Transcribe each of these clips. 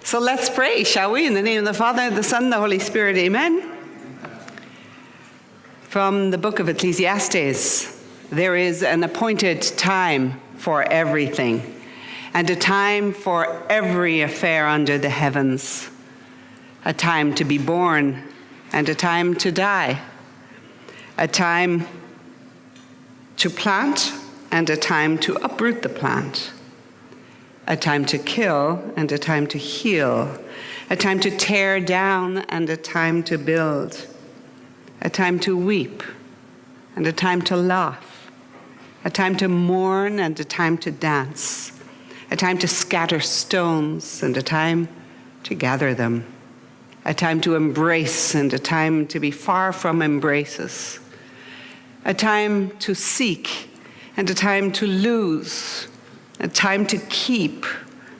So let's pray, shall we? In the name of the Father, the Son, and the Holy Spirit, amen. From the book of Ecclesiastes, there is an appointed time for everything, and a time for every affair under the heavens, a time to be born and a time to die, a time to plant and a time to uproot the plant, a time to kill and a time to heal, a time to tear down and a time to build, a time to weep and a time to laugh, a time to mourn and a time to dance, a time to scatter stones and a time to gather them, a time to embrace and a time to be far from embraces, a time to seek and a time to lose, a time to keep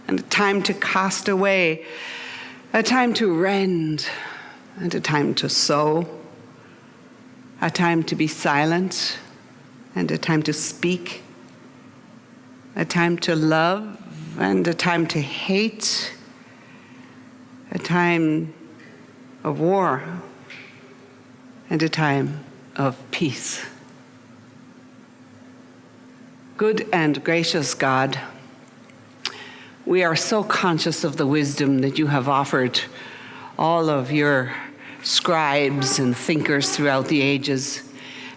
and a time to cast away, a time to rend and a time to sow, a time to be silent and a time to speak, a time to love and a time to hate, a time of war and a time of peace. Good and gracious God, we are so conscious of the wisdom that you have offered all of your scribes and thinkers throughout the ages.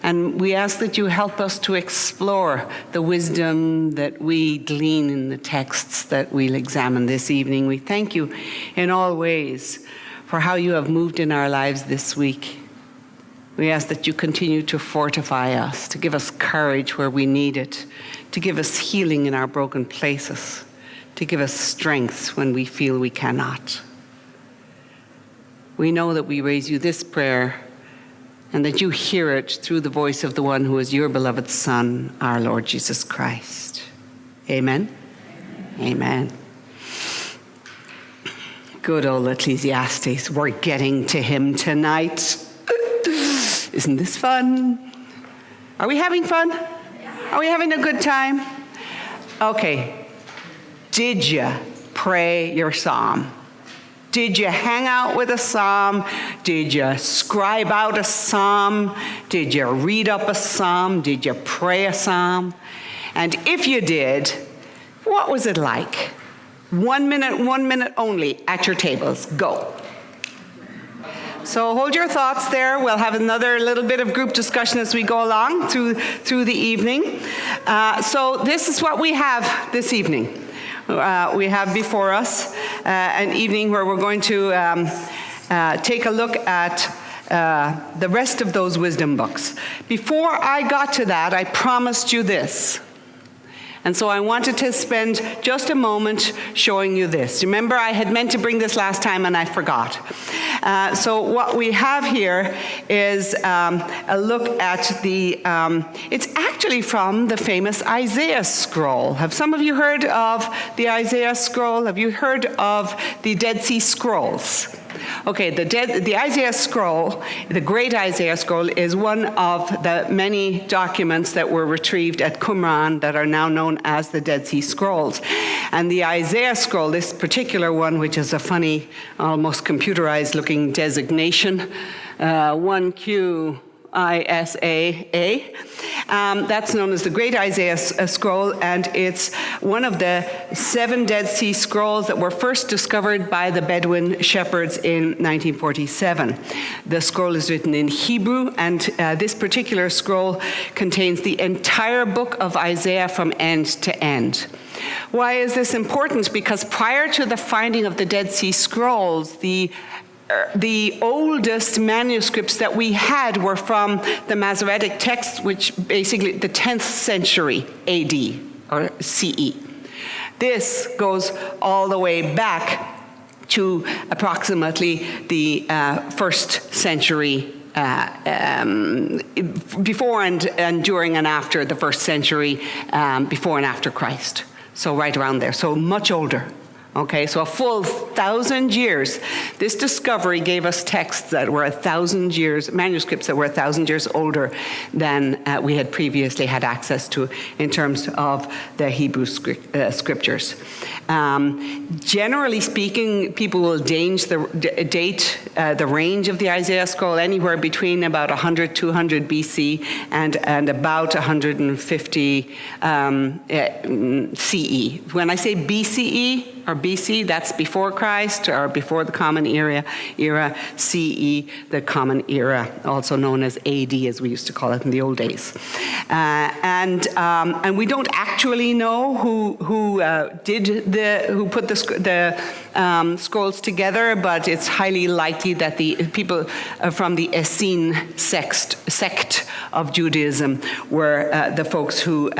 And we ask that you help us to explore the wisdom that we glean in the texts that we'll examine this evening. We thank you in all ways for how you have moved in our lives this week. We ask that you continue to fortify us, to give us courage where we need it, to give us healing in our broken places, to give us strength when we feel we cannot. We know that we raise you this prayer and that you hear it through the voice of the one who is your beloved Son, our Lord Jesus Christ. Amen? Amen. Good old Ecclesiastes. We're getting to him tonight. Isn't this fun? Are we having fun? Are we having a good time? Okay. Did you pray your psalm? Did you hang out with a psalm? Did you scribe out a psalm? Did you read up a psalm? Did you pray a psalm? And if you did, what was it like? 1 minute only at your tables. Go. So hold your thoughts there. We'll have another little bit of group discussion as we go along through the evening. So this is what we have this evening. We have before us an evening where we're going to take a look at the rest of those wisdom books. Before I got to that, I promised you this. And so I wanted to spend just a moment showing you this. Remember, I had meant to bring this last time and I forgot. So what we have here is a look at it's actually from the famous Isaiah scroll. Have some of you heard of the Isaiah scroll? Have you heard of the Dead Sea Scrolls? Okay, the Isaiah scroll, the Great Isaiah scroll, is one of the many documents that were retrieved at Qumran that are now known as the Dead Sea Scrolls. And the Isaiah scroll, this particular one, which is a funny, almost computerized-looking designation, 1Q. ISAA. That's known as the Great Isaiah Scroll, and it's one of the 7 Dead Sea Scrolls that were first discovered by the Bedouin shepherds in 1947. The scroll is written in Hebrew, and this particular scroll contains the entire book of Isaiah from end to end. Why is this important? Because prior to the finding of the Dead Sea Scrolls, the oldest manuscripts that we had were from the Masoretic text, which basically the 10th century AD or CE. This goes all the way back to approximately the 1st century, before and during and after the 1st century, before and after Christ. So right around there. So much older. Okay, so a full 1,000 years. This discovery gave us texts that were 1,000 years, manuscripts that were 1,000 years older than we had previously had access to in terms of the Hebrew scriptures. Generally speaking, people will date the range of the Isaiah scroll anywhere between about 100, 200 BC and about 150 CE. When I say BCE, or BC, that's before Christ, or before the Common Era, CE, the Common Era, also known as AD, as we used to call it in the old days. And we don't actually know who put the scrolls together, but it's highly likely that the people from the Essene sect of Judaism were the folks who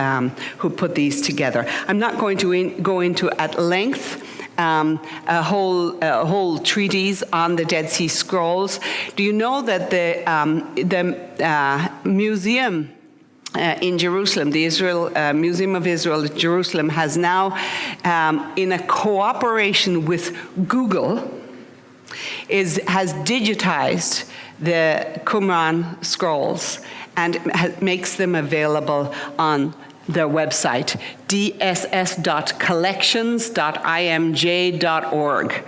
put these together. I'm not going to go into at length a whole treatise on the Dead Sea Scrolls. Do you know that the museum in Jerusalem, the Museum of Israel at Jerusalem, has now, in a cooperation with Google, has digitized the Qumran scrolls and makes them available on their website, dss.collections.imj.org.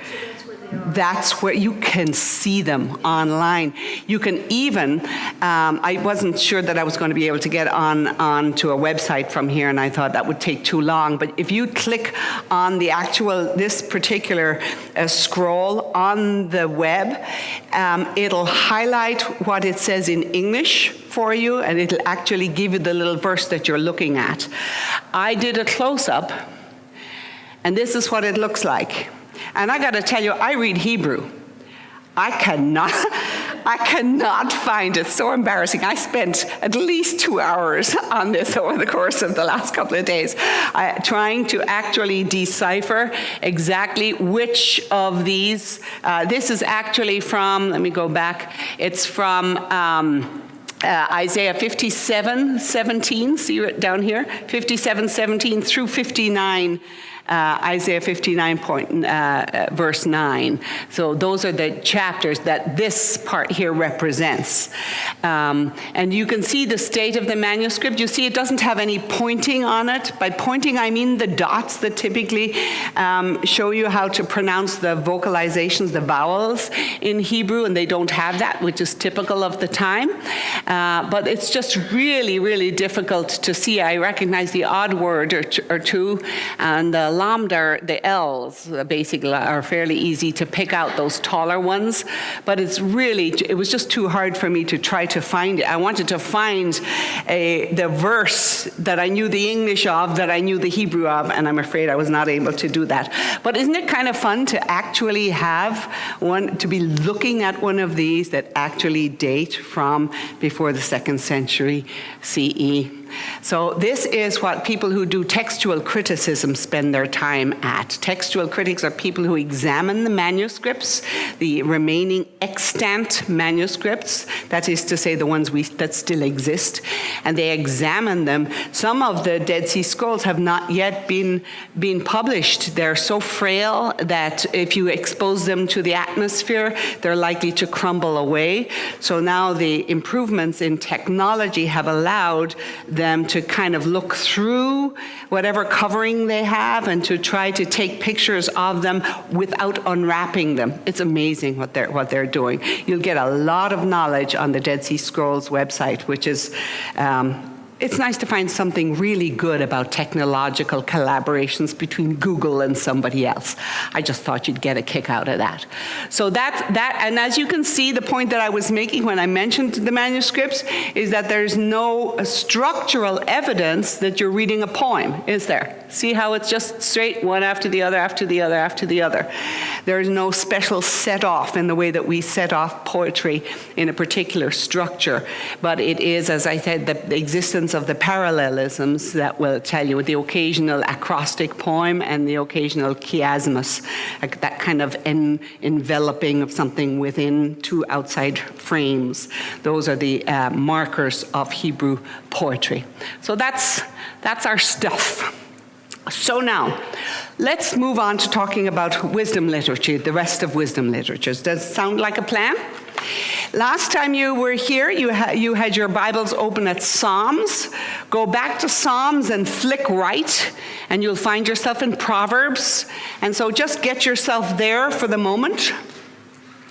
That's where you can see them online. You can even, I wasn't sure that I was going to be able to get onto a website from here, and I thought that would take too long. But if you click on this particular scroll on the web, it'll highlight what it says in English for you, and it'll actually give you the little verse that you're looking at. I did a close-up, and this is what it looks like. And I got to tell you, I read Hebrew. I cannot find it. So embarrassing. I spent at least 2 hours on this over the course of the last couple of days, trying to actually decipher exactly which of these. This is actually from, let me go back, it's from Isaiah 57:17, see it down here, 57:17 through 59. Isaiah 59, verse 9. So those are the chapters that this part here represents. And you can see the state of the manuscript. You see it doesn't have any pointing on it. By pointing, I mean the dots that typically show you how to pronounce the vocalizations, the vowels in Hebrew, and they don't have that, which is typical of the time. But it's just really, really difficult to see. I recognize the odd word or two, and the lambda, the L's, basically are fairly easy to pick out, those taller ones. But it was just too hard for me to try to find it. I wanted to find the verse that I knew the English of, that I knew the Hebrew of, and I'm afraid I was not able to do that. But isn't it kind of fun to actually have to be looking at one of these that actually date from before the 2nd century CE? So this is what people who do textual criticism spend their time at. Textual critics are people who examine the manuscripts, the remaining extant manuscripts, that is to say the ones that still exist, and they examine them. Some of the Dead Sea Scrolls have not yet been published. They're so frail that if you expose them to the atmosphere, they're likely to crumble away. So now the improvements in technology have allowed them to kind of look through whatever covering they have and to try to take pictures of them without unwrapping them. It's amazing what they're doing. You'll get a lot of knowledge on the Dead Sea Scrolls website, which is it's nice to find something really good about technological collaborations between Google and somebody else. I just thought you'd get a kick out of that. So that, and as you can see, the point that I was making when I mentioned the manuscripts is that there's no structural evidence that you're reading a poem, is there? See how it's just straight, one after the other, after the other, after the other. There's no special set-off in the way that we set off poetry in a particular structure. But it is, as I said, the existence of the parallelisms that will tell you, the occasional acrostic poem and the occasional chiasmus, like that kind of enveloping of something within two outside frames. Those are the markers of Hebrew poetry. So that's our stuff. So now, let's move on to talking about wisdom literature, the rest of wisdom literatures. Does it sound like a plan? Last time you were here, you had your Bibles open at Psalms. Go back to Psalms and flick right, and you'll find yourself in Proverbs. And so just get yourself there for the moment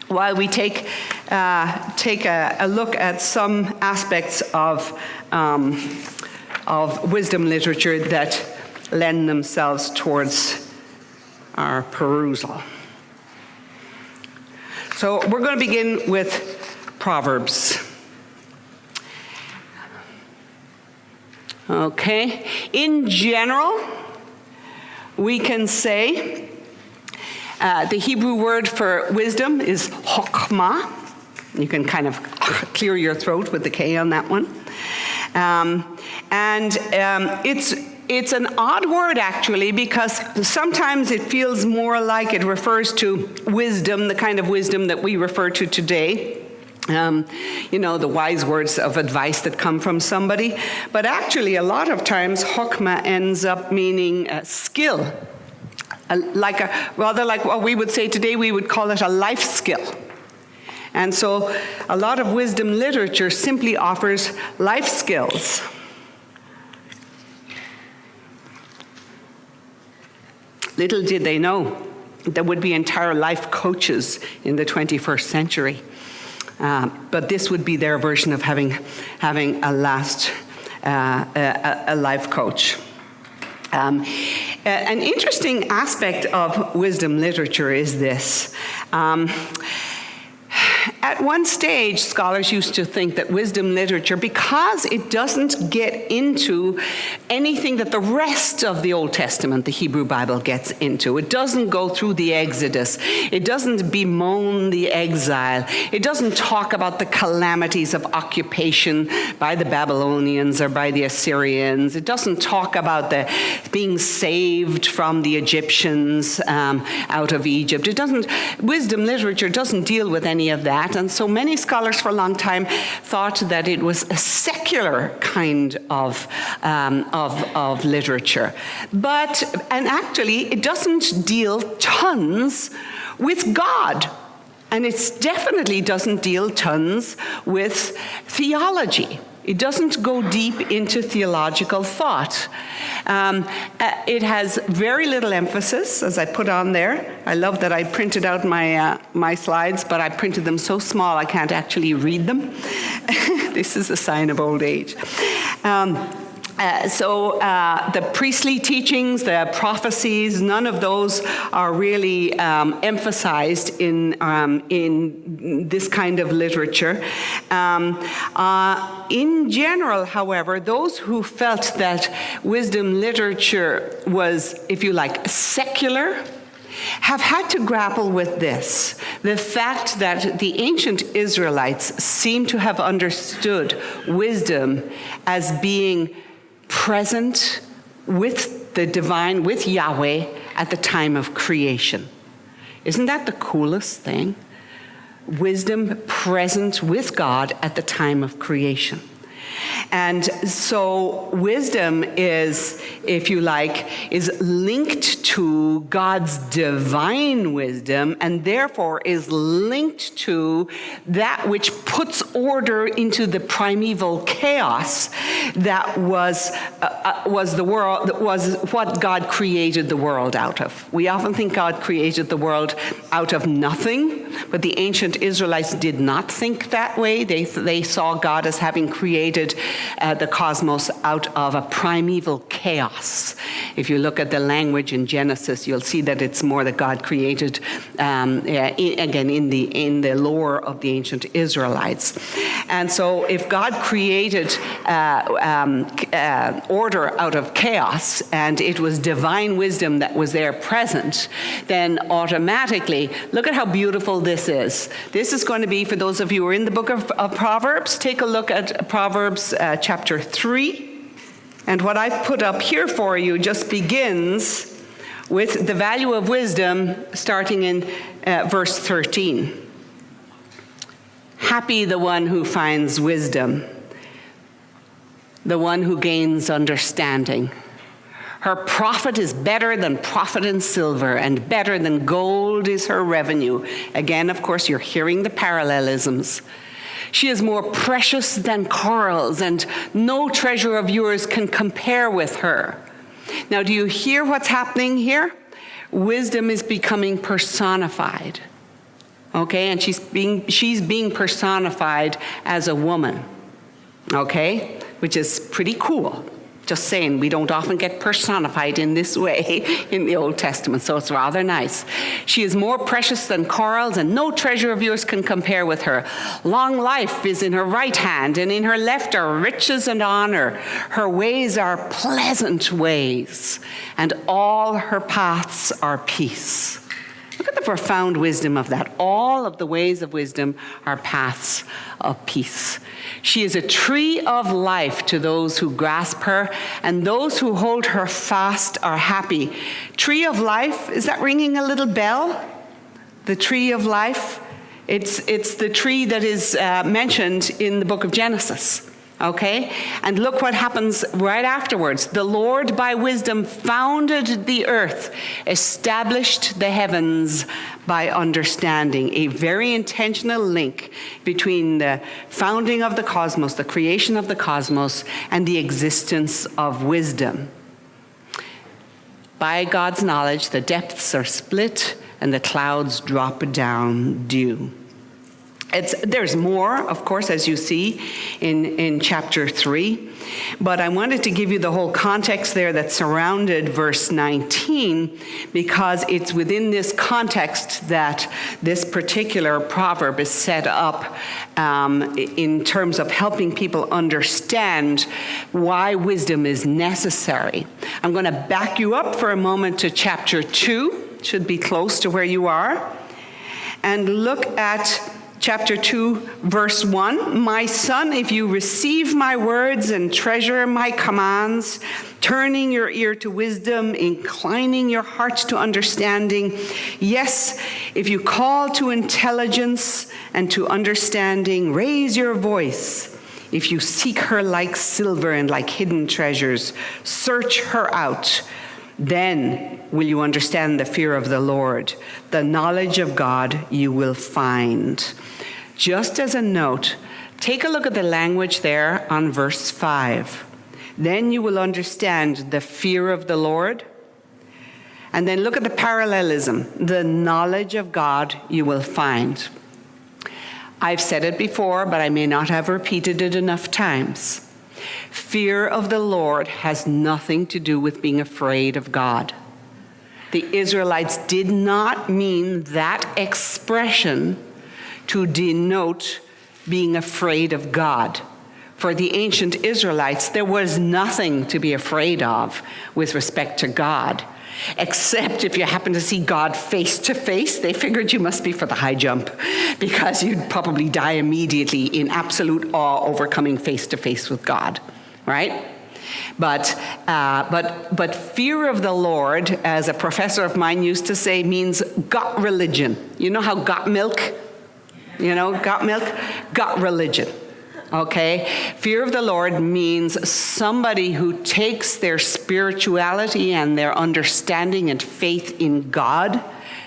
while we take a look at some aspects of wisdom literature that lend themselves towards our perusal. So we're going to begin with Proverbs. Okay. In general, we can say the Hebrew word for wisdom is chokhmah. You can kind of clear your throat with the K on that one. It's an odd word, actually, because sometimes it feels more like it refers to wisdom, the kind of wisdom that we refer to today. The wise words of advice that come from somebody. But actually, a lot of times, chokhmah ends up meaning skill. Rather like what we would say today, we would call it a life skill. And so a lot of wisdom literature simply offers life skills. Little did they know there would be entire life coaches in the 21st century. But this would be their version of having a life coach. An interesting aspect of wisdom literature is this. At one stage, scholars used to think that wisdom literature, because it doesn't get into anything that the rest of the Old Testament, the Hebrew Bible, gets into. It doesn't go through the Exodus. It doesn't bemoan the exile. It doesn't talk about the calamities of occupation by the Babylonians or by the Assyrians. It doesn't talk about the being saved from the Egyptians out of Egypt. Wisdom literature doesn't deal with any of that. And so many scholars for a long time thought that it was a secular kind of literature. And actually, it doesn't deal tons with God. And it definitely doesn't deal tons with theology. It doesn't go deep into theological thought. It has very little emphasis, as I put on there. I love that I printed out my slides, but I printed them so small I can't actually read them. This is a sign of old age. So the priestly teachings, the prophecies, none of those are really emphasized in this kind of literature. In general, however, those who felt that wisdom literature was, if you like, secular, have had to grapple with this, the fact that the ancient Israelites seem to have understood wisdom as being present with the divine, with Yahweh, at the time of creation. Isn't that the coolest thing? Wisdom present with God at the time of creation. And so wisdom is, if you like, is linked to God's divine wisdom, and therefore is linked to that which puts order into the primeval chaos that was the world, that was what God created the world out of. We often think God created the world out of nothing, but the ancient Israelites did not think that way. They saw God as having created the cosmos out of a primeval chaos. If you look at the language in Genesis, you'll see that it's more that God created, again, in the lore of the ancient Israelites. And so if God created order out of chaos, and it was divine wisdom that was there present, then automatically, look at how beautiful this is. This is going to be, for those of you who are in the book of Proverbs, take a look at Proverbs chapter 3. And what I've put up here for you just begins with the value of wisdom, starting in verse 13. Happy the one who finds wisdom, the one who gains understanding. Her profit is better than profit in silver, and better than gold is her revenue. Again, of course, you're hearing the parallelisms. She is more precious than corals, and no treasure of yours can compare with her. Now, do you hear what's happening here? Wisdom is becoming personified. Okay, and she's being personified as a woman. Okay, which is pretty cool. Just saying, we don't often get personified in this way in the Old Testament, so it's rather nice. She is more precious than corals, and no treasure of yours can compare with her. Long life is in her right hand, and in her left are riches and honor. Her ways are pleasant ways, and all her paths are peace. Look at the profound wisdom of that. All of the ways of wisdom are paths of peace. She is a tree of life to those who grasp her, and those who hold her fast are happy. Tree of life, is that ringing a little bell? The tree of life? It's the tree that is mentioned in the book of Genesis. Okay? And look what happens right afterwards. The Lord by wisdom founded the earth, established the heavens by understanding. A very intentional link between the founding of the cosmos, the creation of the cosmos, and the existence of wisdom. By God's knowledge, the depths are split and the clouds drop down dew. There's more, of course, as you see in chapter 3, but I wanted to give you the whole context there that surrounded verse 19, because it's within this context that this particular proverb is set up in terms of helping people understand why wisdom is necessary. I'm going to back you up for a moment to chapter 2, should be close to where you are, and look at Chapter 2, verse 1, my son, if you receive my words and treasure my commands, turning your ear to wisdom, inclining your heart to understanding, yes, if you call to intelligence and to understanding, raise your voice. If you seek her like silver and like hidden treasures, search her out. Then will you understand the fear of the Lord. The knowledge of God you will find. Just as a note, take a look at the language there on verse 5. Then you will understand the fear of the Lord. And then look at the parallelism. The knowledge of God you will find. I've said it before, but I may not have repeated it enough times. Fear of the Lord has nothing to do with being afraid of God. The Israelites did not mean that expression to denote being afraid of God. For the ancient Israelites, there was nothing to be afraid of with respect to God, except if you happen to see God face to face. They figured you must be for the high jump, because you'd probably die immediately in absolute awe over coming face to face with God, right? But fear of the Lord, as a professor of mine used to say, means got religion. You know how got milk? You know, got milk? Got religion. Okay? Fear of the Lord means somebody who takes their spirituality and their understanding and faith in God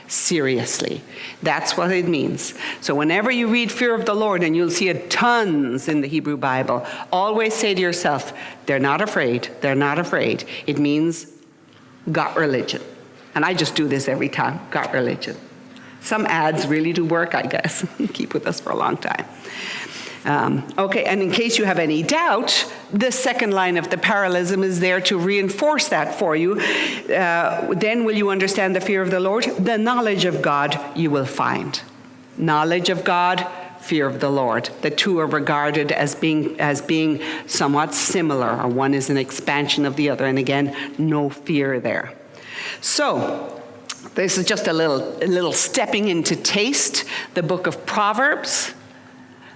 seriously. That's what it means. So whenever you read fear of the Lord, and you'll see it tons in the Hebrew Bible, always say to yourself, they're not afraid, they're not afraid. It means got religion. And I just do this every time, got religion. Some ads really do work, I guess. Keep with us for a long time. Okay, and in case you have any doubt, the second line of the parallelism is there to reinforce that for you. Then will you understand the fear of the Lord? The knowledge of God you will find. Knowledge of God, fear of the Lord. The two are regarded as being somewhat similar, or one is an expansion of the other, and again, no fear there. So, this is just a little stepping into taste, the book of Proverbs.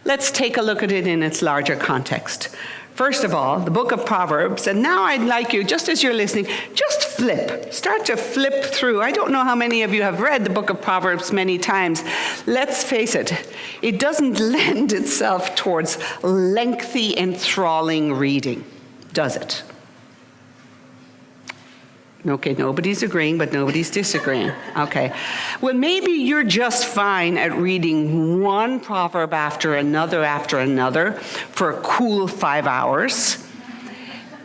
Let's take a look at it in its larger context. First of all, the book of Proverbs, and now I'd like you, just as you're listening, just start to flip through. I don't know how many of you have read the book of Proverbs many times. Let's face it, it doesn't lend itself towards lengthy, enthralling reading, does it? Okay, nobody's agreeing, but nobody's disagreeing. Okay. Well, maybe you're just fine at reading one proverb after another for a cool 5 hours.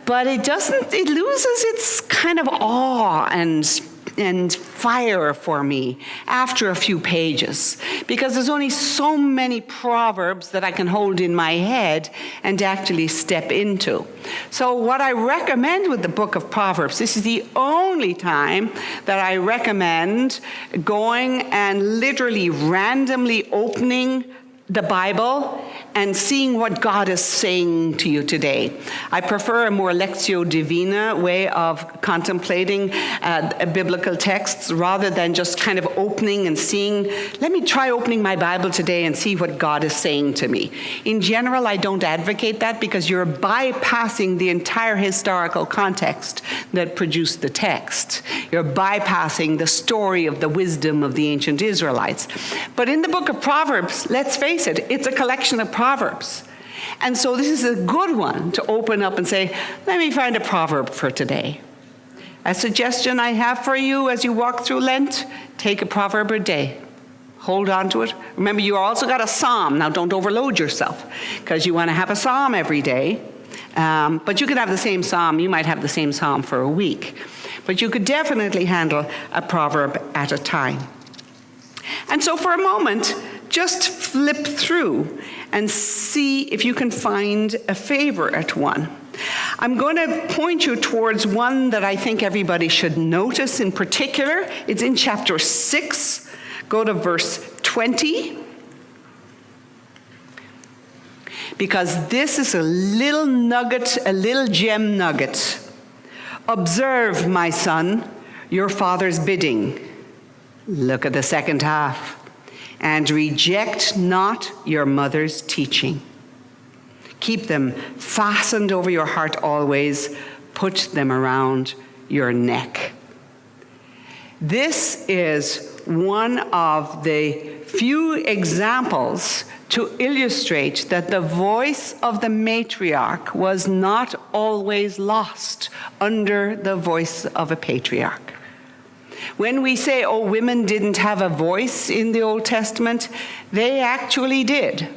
But it loses its kind of awe and fire for me after a few pages, because there's only so many proverbs that I can hold in my head and actually step into. So what I recommend with the book of Proverbs, this is the only time that I recommend going and literally randomly opening the Bible and seeing what God is saying to you today. I prefer a more Lectio Divina way of contemplating biblical texts rather than just kind of opening and seeing, let me try opening my Bible today and see what God is saying to me. In general, I don't advocate that because you're bypassing the entire historical context that produced the text. You're bypassing the story of the wisdom of the ancient Israelites. But in the book of Proverbs, let's face it, it's a collection of proverbs. And so this is a good one to open up and say, let me find a proverb for today. A suggestion I have for you as you walk through Lent, take a proverb a day. Hold on to it. Remember, you also got a psalm. Now, don't overload yourself because you want to have a psalm every day. But you could have the same psalm. You might have the same psalm for a week. But you could definitely handle a proverb at a time. And so for a moment, just flip through and see if you can find a favorite one. I'm going to point you towards one that I think everybody should notice in particular. It's in chapter 6. Go to verse 20. Because this is a little nugget, a little gem nugget. Observe, my son, your father's bidding. Look at the second half. And reject not your mother's teaching. Keep them fastened over your heart always. Put them around your neck. This is one of the few examples to illustrate that the voice of the matriarch was not always lost under the voice of a patriarch. When we say, oh, women didn't have a voice in the Old Testament, they actually did.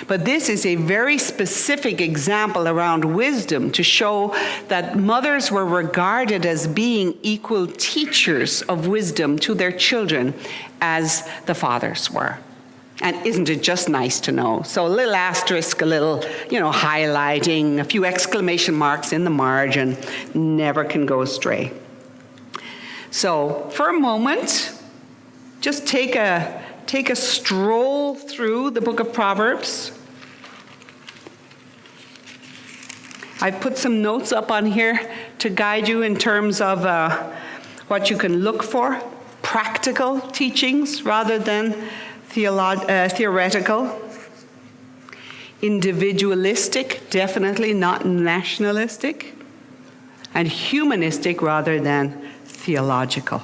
But this is a very specific example around wisdom to show that mothers were regarded as being equal teachers of wisdom to their children as the fathers were. And isn't it just nice to know? So a little asterisk, a little, highlighting, a few exclamation marks in the margin, never can go astray. So for a moment, just take a stroll through the book of Proverbs. I've put some notes up on here to guide you in terms of what you can look for, practical teachings rather than theoretical. Individualistic, definitely not nationalistic. And humanistic rather than theological.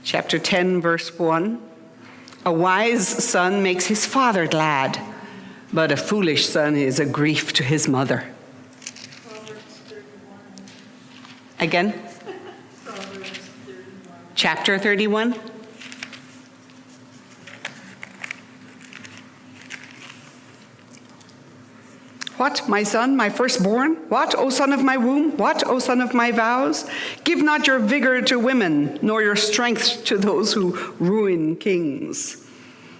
Chapter 10, verse 1. A wise son makes his father glad, but a foolish son is a grief to his mother. Proverbs 31. Again? Proverbs 31. Chapter 31. What, my son, my firstborn? What, O son of my womb? What, O son of my vows? Give not your vigor to women, nor your strength to those who ruin kings.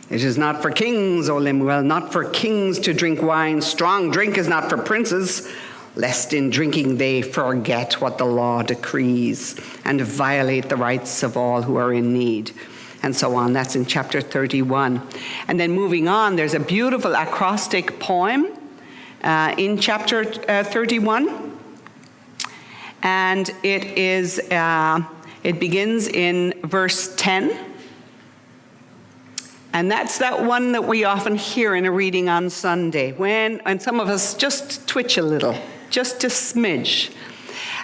It is not for kings, O Lemuel, not for kings to drink wine. Strong drink is not for princes, lest in drinking they forget what the law decrees and violate the rights of all who are in need. And so on. That's in chapter 31. And then moving on, there's a beautiful acrostic poem in chapter 31, and it begins in verse 10, and that's that one that we often hear in a reading on Sunday, and some of us just twitch a little, just a smidge.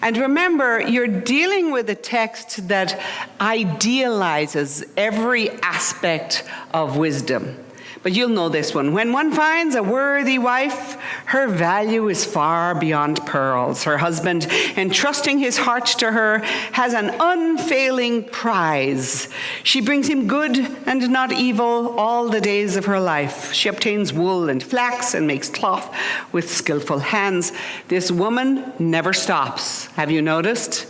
And remember, you're dealing with a text that idealizes every aspect of wisdom. But you'll know this one. When one finds a worthy wife, her value is far beyond pearls. Her husband, entrusting his heart to her, has an unfailing prize. She brings him good and not evil all the days of her life. She obtains wool and flax and makes cloth with skillful hands. This woman never stops. Have you noticed?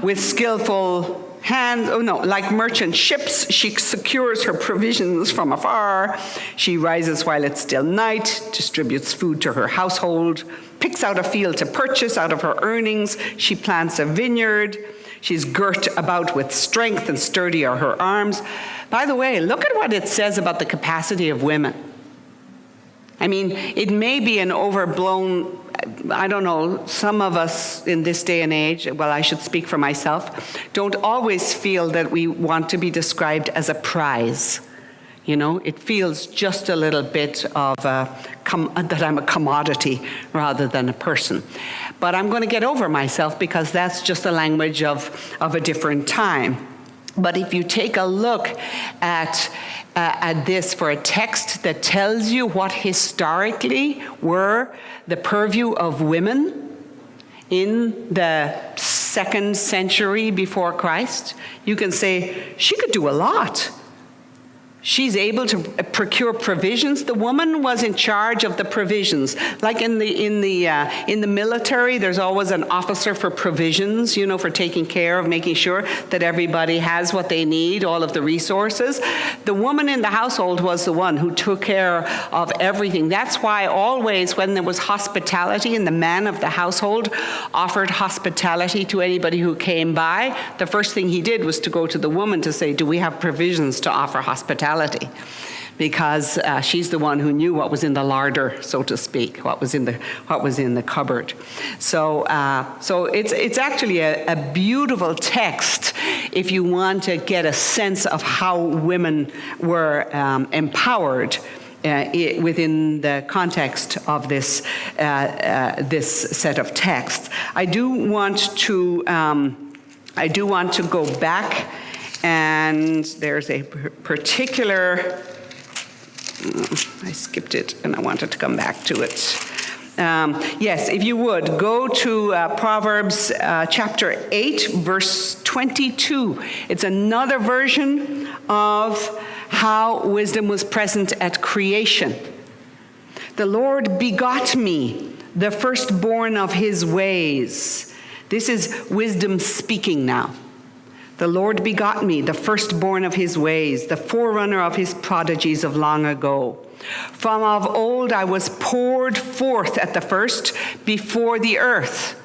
With skillful hands, like merchant ships, she secures her provisions from afar. She rises while it's still night, distributes food to her household, picks out a field to purchase out of her earnings. She plants a vineyard. She's girt about with strength and sturdy are her arms. By the way, look at what it says about the capacity of women. I mean, it may be an overblown, I don't know, some of us in this day and age, well, I should speak for myself, don't always feel that we want to be described as a prize. You know, it feels just a little bit of that I'm a commodity rather than a person. But I'm going to get over myself because that's just the language of a different time. But if you take a look at this for a text that tells you what historically were the purview of women in the 2nd century before Christ, you can say she could do a lot. She's able to procure provisions. The woman was in charge of the provisions. Like in the military, there's always an officer for provisions, for taking care of, making sure that everybody has what they need, all of the resources. The woman in the household was the one who took care of everything. That's why always when there was hospitality and the man of the household offered hospitality to anybody who came by, the first thing he did was to go to the woman to say, do we have provisions to offer hospitality? Because she's the one who knew what was in the larder, so to speak, what was in the cupboard. So it's actually a beautiful text if you want to get a sense of how women were empowered within the context of this set of texts. I do want to go back. And there's a particular, I skipped it and I wanted to come back to it. Yes, if you would, go to Proverbs chapter 8, verse 22. It's another version of how wisdom was present at creation. The Lord begot me, the firstborn of his ways. This is wisdom speaking now. The Lord begot me, the firstborn of his ways, the forerunner of his prodigies of long ago. From of old I was poured forth at the first before the earth.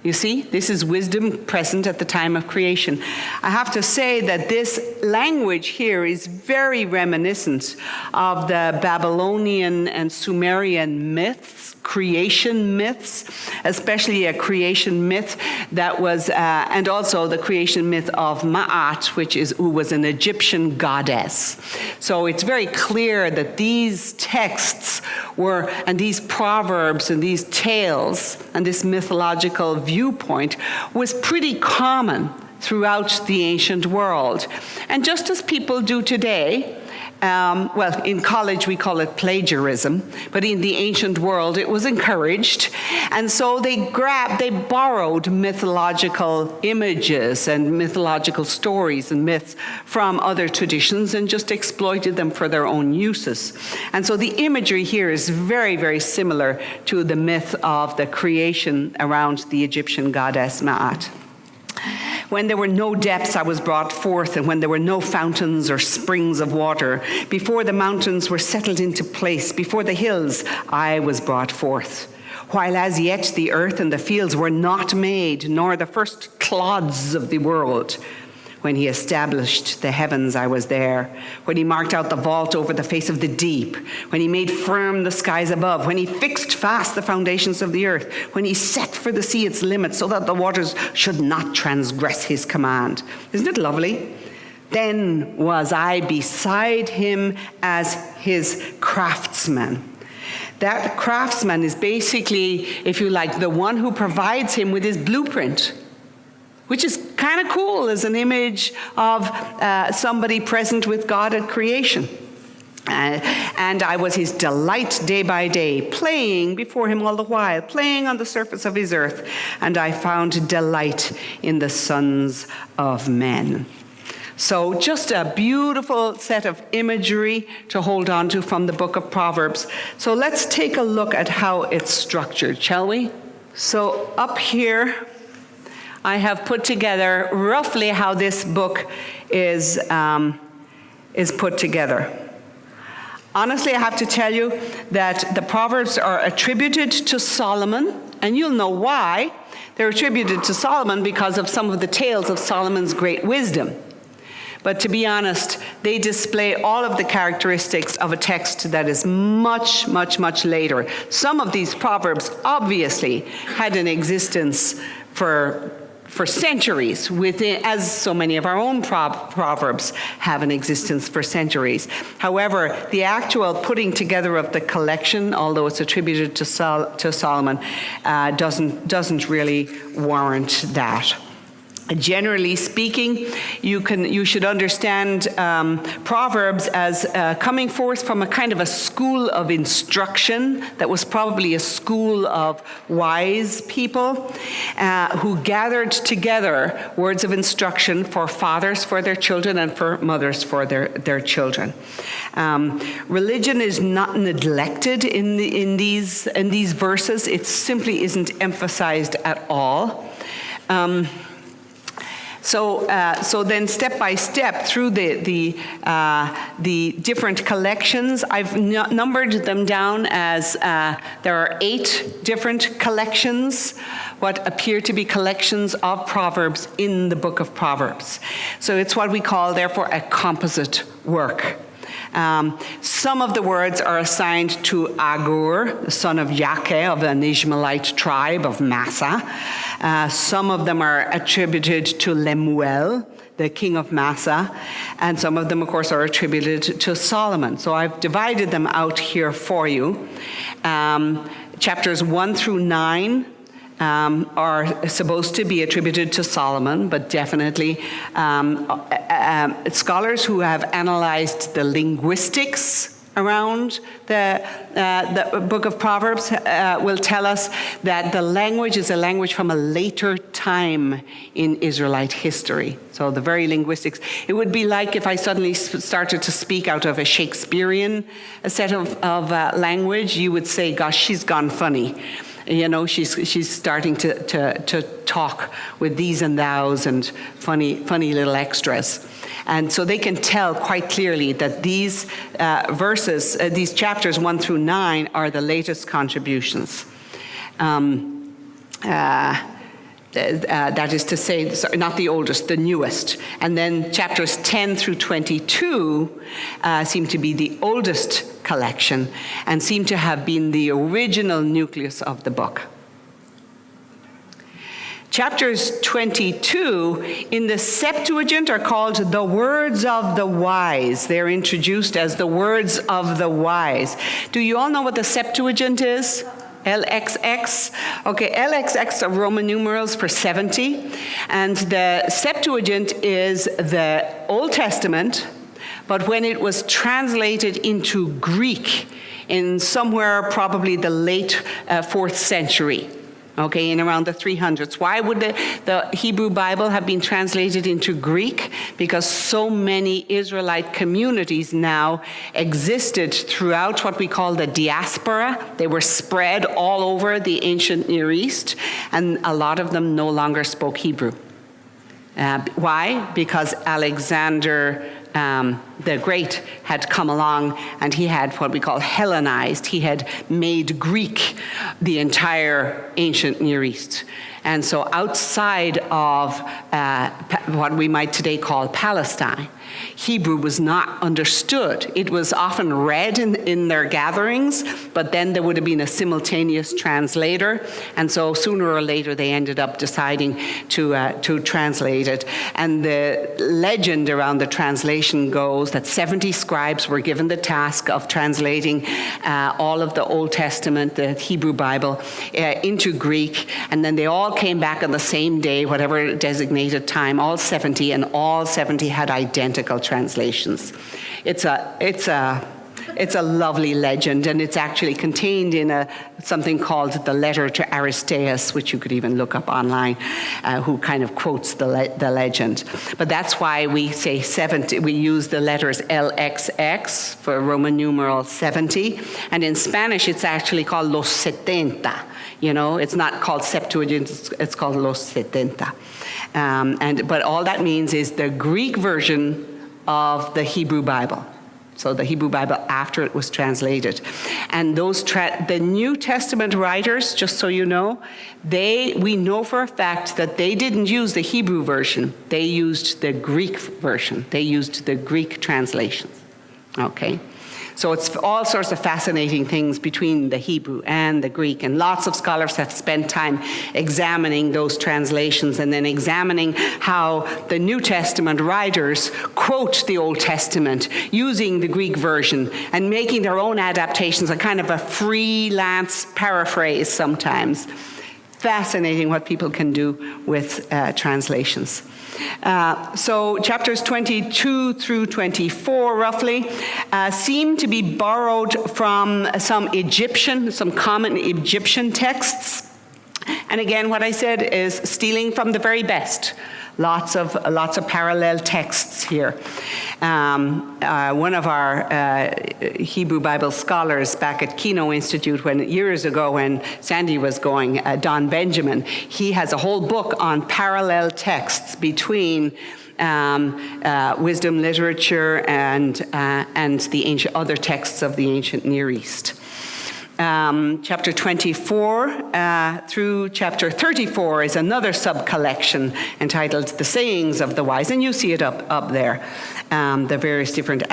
You see, this is wisdom present at the time of creation. I have to say that this language here is very reminiscent of the Babylonian and Sumerian myths, creation myths, especially a creation myth that was, and also the creation myth of Ma'at, who was an Egyptian goddess. So it's very clear that these texts were, and these proverbs and these tales and this mythological viewpoint was pretty common throughout the ancient world. And just as people do today, well, in college we call it plagiarism, but in the ancient world it was encouraged. And so they borrowed mythological images and mythological stories and myths from other traditions and just exploited them for their own uses. And so the imagery here is very, very similar to the myth of the creation around the Egyptian goddess Ma'at. When there were no depths, I was brought forth, and when there were no fountains or springs of water, before the mountains were settled into place, before the hills, I was brought forth. While as yet the earth and the fields were not made, nor the first clods of the world. When he established the heavens, I was there. When he marked out the vault over the face of the deep. When he made firm the skies above. When he fixed fast the foundations of the earth. When he set for the sea its limits so that the waters should not transgress his command. Isn't it lovely? Then was I beside him as his craftsman. That craftsman is basically, if you like, the one who provides him with his blueprint, which is kind of cool as an image of somebody present with God at creation. And I was his delight day by day, playing before him all the while, playing on the surface of his earth. And I found delight in the sons of men. So just a beautiful set of imagery to hold on to from the book of Proverbs. So let's take a look at how it's structured, shall we? So up here, I have put together roughly how this book is put together. Honestly, I have to tell you that the Proverbs are attributed to Solomon, and you'll know why. They're attributed to Solomon because of some of the tales of Solomon's great wisdom. But to be honest, they display all of the characteristics of a text that is much, much, much later. Some of these Proverbs obviously had an existence for centuries, as so many of our own proverbs have an existence for centuries. However, the actual putting together of the collection, although it's attributed to Solomon, doesn't really warrant that. Generally speaking, you should understand Proverbs as coming forth from a kind of a school of instruction that was probably a school of wise people who gathered together words of instruction for fathers for their children and for mothers for their children. Religion is not neglected in these verses. It simply isn't emphasized at all. So then step by step through the different collections, I've numbered them down as there are 8 different collections, what appear to be collections of Proverbs in the book of Proverbs. So it's what we call, therefore, a composite work. Some of the words are assigned to Agur, the son of Yakeh of an Ishmaelite tribe of Massa. Some of them are attributed to Lemuel, the king of Massa, and some of them, of course, are attributed to Solomon. So I've divided them out here for you. Chapters 1 through 9 are supposed to be attributed to Solomon, but definitely scholars who have analyzed the linguistics around the book of Proverbs will tell us that the language is a language from a later time in Israelite history. So the very linguistics. It would be like if I suddenly started to speak out of a Shakespearean set of language, you would say, gosh, she's gone funny. You know, she's starting to talk with these and thous and funny little extras. And so they can tell quite clearly that these verses, these chapters 1 through 9 are the latest contributions. That is to say, sorry, not the oldest, the newest. And then chapters 10 through 22 seem to be the oldest collection and seem to have been the original nucleus of the book. Chapters 22 in the Septuagint are called the words of the wise. They're introduced as the words of the wise. Do you all know what the Septuagint is? LXX. Okay, LXX are Roman numerals for 70. And the Septuagint is the Old Testament, but when it was translated into Greek in somewhere probably the late 4th century. Okay, in around the 300s. Why would the Hebrew Bible have been translated into Greek? Because so many Israelite communities now existed throughout what we call the diaspora. They were spread all over the ancient Near East, and a lot of them no longer spoke Hebrew. Why? Because Alexander the Great had come along and he had what we call Hellenized. He had made Greek the entire ancient Near East. And so outside of what we might today call Palestine, Hebrew was not understood. It was often read in their gatherings, but then there would have been a simultaneous translator, and so sooner or later they ended up deciding to translate it. And the legend around the translation goes that 70 scribes were given the task of translating all of the Old Testament, the Hebrew Bible, into Greek, and then they all came back on the same day, whatever designated time, all 70, and all 70 had identical translations. It's a It's a lovely legend, and it's actually contained in something called the Letter to Aristeas, which you could even look up online, who kind of quotes the legend. But that's why we say 70. We use the letters LXX for Roman numeral 70, and in Spanish it's actually called Los 70. You know, it's not called Septuagint; it's called Los 70. But all that means is the Greek version of the Hebrew Bible. So the Hebrew Bible after it was translated. And the New Testament writers, just so you know, we know for a fact that they didn't use the Hebrew version. They used the Greek version. They used the Greek translations. Okay? So it's all sorts of fascinating things between the Hebrew and the Greek, and lots of scholars have spent time examining those translations and then examining how the New Testament writers quote the Old Testament using the Greek version and making their own adaptations, a kind of a freelance paraphrase sometimes. Fascinating what people can do with translations. So chapters 22 through 24, roughly, seem to be borrowed from some common Egyptian texts. And again, what I said is stealing from the very best. Lots of parallel texts here. One of our Hebrew Bible scholars back at Kino Institute years ago when Sandy was going, Don Benjamin, he has a whole book on parallel texts between wisdom literature and the other texts of the ancient Near East. Chapter 24 through chapter 34 is another sub-collection entitled The Sayings of the Wise, and you see it up there, the various different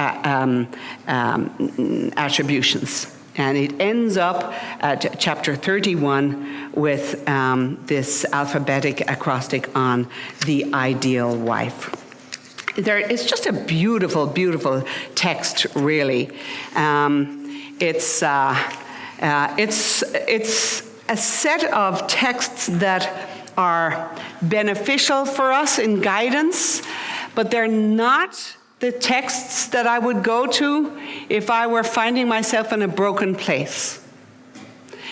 attributions. And it ends up at chapter 31 with this alphabetic acrostic on the ideal wife. It's just a beautiful, beautiful text, really. It's a set of texts that are beneficial for us in guidance, but they're not the texts that I would go to if I were finding myself in a broken place.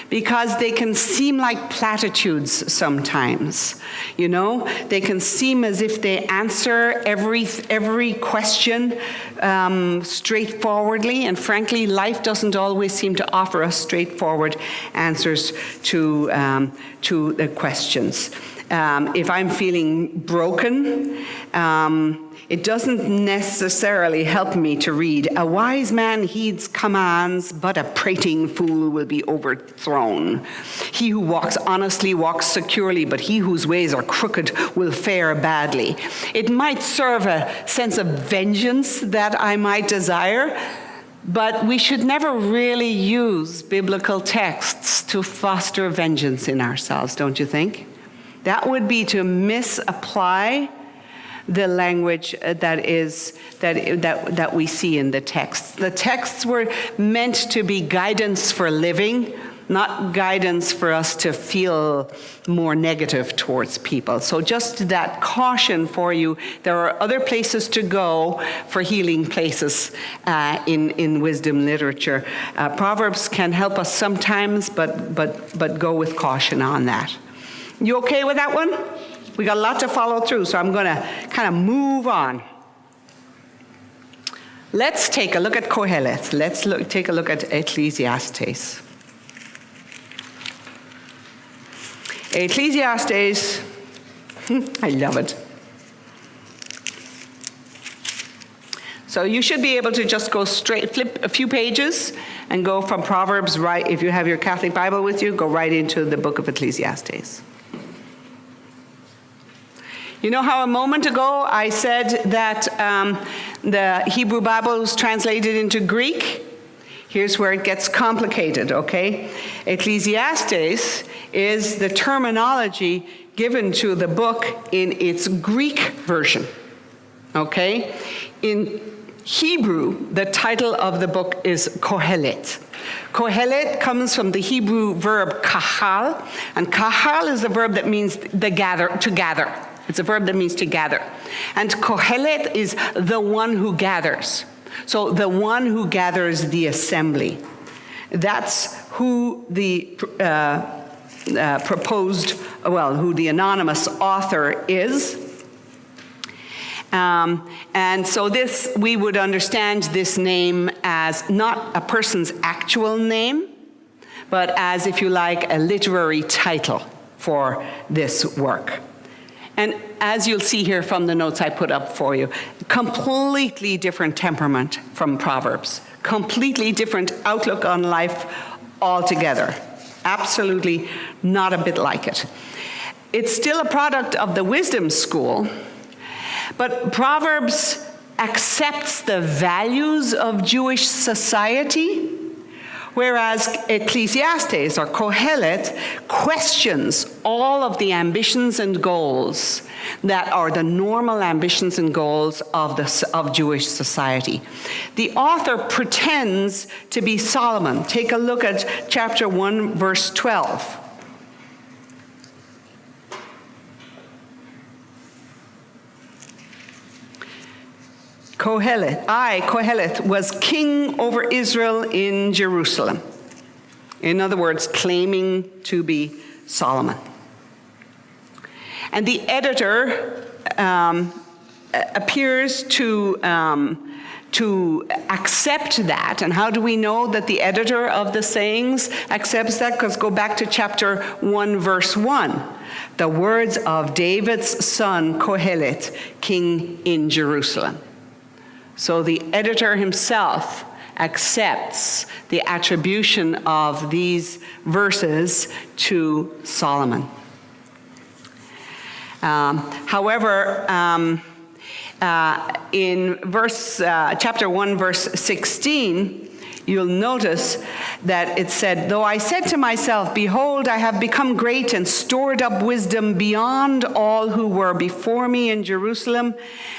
Because they can seem like platitudes sometimes, you know? They can seem as if they answer every question straightforwardly, and frankly, life doesn't always seem to offer us straightforward answers to the questions. If I'm feeling broken, it doesn't necessarily help me to read, "A wise man heeds commands, but a prating fool will be overthrown. He who walks honestly walks securely, but he whose ways are crooked will fare badly." It might serve a sense of vengeance that I might desire, but we should never really use biblical texts to foster vengeance in ourselves, don't you think? That would be to misapply the language that we see in the texts. The texts were meant to be guidance for living, not guidance for us to feel more negative towards people. So just that caution for you. There are other places to go for healing places in wisdom literature. Proverbs can help us sometimes, but go with caution on that. You okay with that one? We got a lot to follow through, so I'm going to kind of move on. Let's take a look at Kohelet. Let's take a look at Ecclesiastes. Ecclesiastes, I love it. So you should be able to just go straight, flip a few pages and go from Proverbs right, if you have your Catholic Bible with you, go right into the book of Ecclesiastes. You know how a moment ago I said that the Hebrew Bible was translated into Greek? Here's where it gets complicated, okay? Ecclesiastes is the terminology given to the book in its Greek version, okay? In Hebrew, the title of the book is Kohelet. Kohelet comes from the Hebrew verb kahal, and kahal is a verb that means to gather. It's a verb that means to gather. And Kohelet is the one who gathers. So the one who gathers the assembly. That's who the who the anonymous author is. And so this, we would understand this name as not a person's actual name, but as, if you like, a literary title for this work. And as you'll see here from the notes I put up for you, completely different temperament from Proverbs, completely different outlook on life altogether. Absolutely not a bit like it. It's still a product of the wisdom school, but Proverbs accepts the values of Jewish society, whereas Ecclesiastes or Kohelet questions all of the ambitions and goals that are the normal ambitions and goals of Jewish society. The author pretends to be Solomon. Take a look at chapter 1, verse 12. Kohelet, was king over Israel in Jerusalem. In other words, claiming to be Solomon. And the editor appears to accept that. And how do we know that the editor of the sayings accepts that? Because go back to chapter 1, verse 1. The words of David's son, Kohelet, king in Jerusalem. So the editor himself accepts the attribution of these verses to Solomon. However, in chapter 1, verse 16, you'll notice that it said, "Though I said to myself, behold, I have become great and stored up wisdom beyond all who were before me in Jerusalem,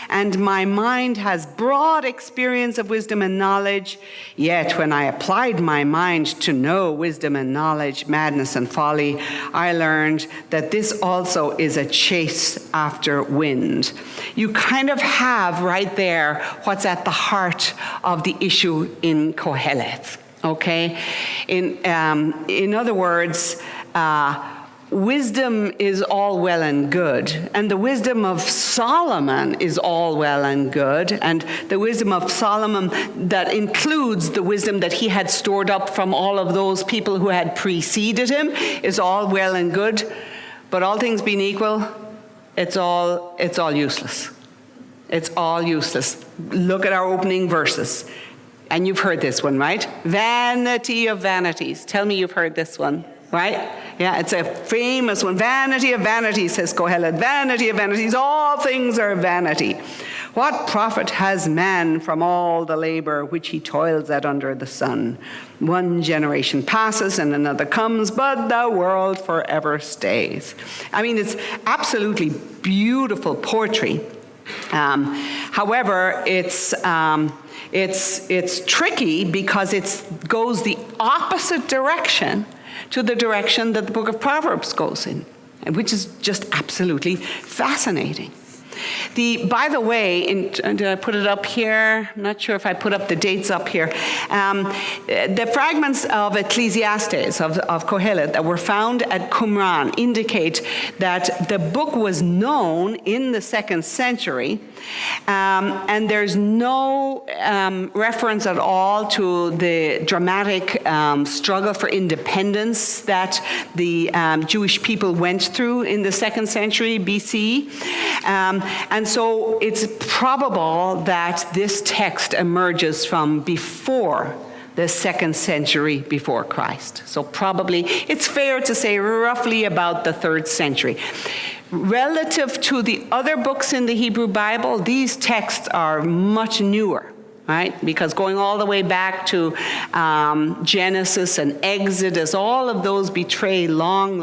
and my mind has broad experience of wisdom and knowledge. Yet when I applied my mind to know wisdom and knowledge, madness and folly, I learned that this also is a chase after wind." You kind of have right there what's at the heart of the issue in Kohelet, okay? In other words, wisdom is all well and good, and the wisdom of Solomon is all well and good, and the wisdom of Solomon that includes the wisdom that he had stored up from all of those people who had preceded him is all well and good, but all things being equal, it's all useless. It's all useless. Look at our opening verses. And you've heard this one, right? Vanity of vanities. Tell me you've heard this one, right? Yeah, it's a famous one. Vanity of vanities, says Kohelet. Vanity of vanities. All things are vanity. What profit has man from all the labor which he toils at under the sun? One generation passes and another comes, but the world forever stays. I mean, it's absolutely beautiful poetry. However, it's tricky because it goes the opposite direction to the direction that the book of Proverbs goes in, which is just absolutely fascinating. By the way, did I put it up here? I'm not sure if I put up the dates up here. The fragments of Ecclesiastes, of Kohelet, that were found at Qumran indicate that the book was known in the 2nd century, and there's no reference at all to the dramatic struggle for independence that the Jewish people went through in the 2nd century BC. And so it's probable that this text emerges from before the 2nd century before Christ. So probably, it's fair to say roughly about the 3rd century. Relative to the other books in the Hebrew Bible, these texts are much newer. Right? Because going all the way back to Genesis and Exodus, all of those betray long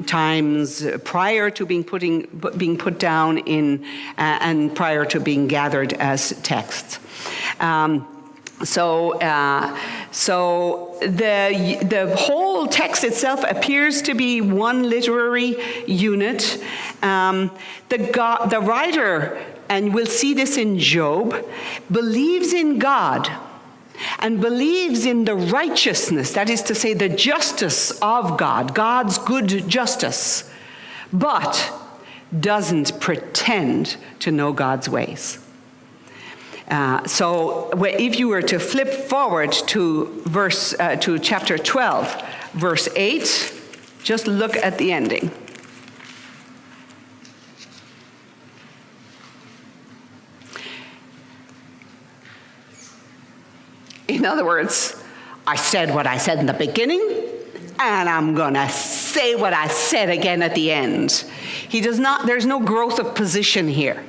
times prior to being put down in and prior to being gathered as texts. So the whole text itself appears to be one literary unit. The writer and we'll see this in Job, believes in God and believes in the righteousness, that is to say, the justice of God, God's good justice, but doesn't pretend to know God's ways. So if you were to flip forward to chapter 12, verse 8, just look at the ending. In other words, I said what I said in the beginning, and I'm going to say what I said again at the end. There's no growth of position here.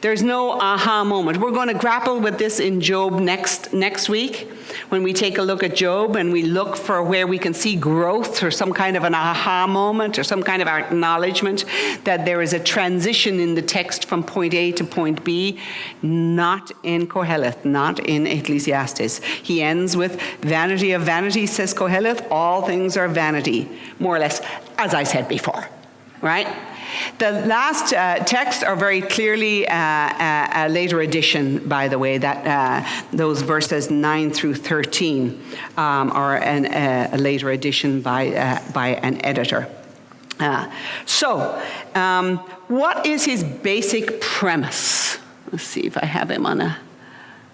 There's no aha moment. We're going to grapple with this in Job next week when we take a look at Job and we look for where we can see growth or some kind of an aha moment or some kind of acknowledgement that there is a transition in the text from point A to point B, not in Koheleth, not in Ecclesiastes. He ends with, vanity of vanity, says Koheleth, all things are vanity, more or less, as I said before, right? The last texts are very clearly a later addition, by the way, that those verses 9 through 13 are a later addition by an editor. What is his basic premise? Let's see if I have him on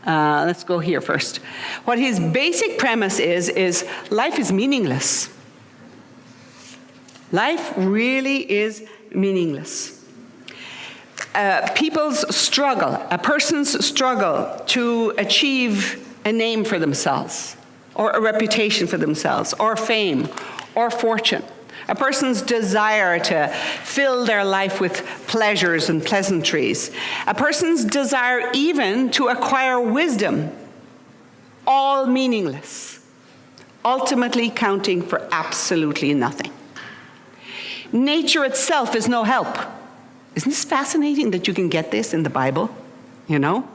let's go here first. What his basic premise is life is meaningless. Life really is meaningless. People's struggle, a person's struggle to achieve a name for themselves, or a reputation for themselves, or fame, or fortune. A person's desire to fill their life with pleasures and pleasantries. A person's desire even to acquire wisdom, all meaningless, ultimately counting for absolutely nothing. Nature itself is no help. Isn't this fascinating that you can get this in the Bible? You know,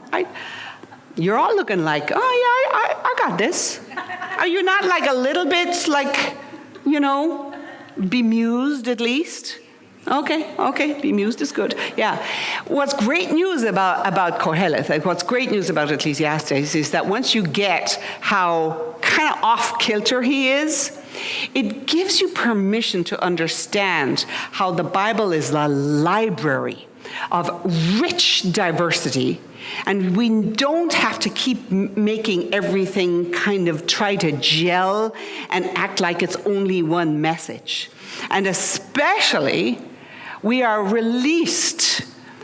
you're all looking like, oh yeah, I got this. Are you not like a little bit like, bemused at least? Okay, bemused is good. Yeah. What's great news about Koheleth, like what's great news about Ecclesiastes is that once you get how kind of off-kilter he is, it gives you permission to understand how the Bible is a library of rich diversity, and we don't have to keep making everything kind of try to gel and act like it's only one message. And especially, we are released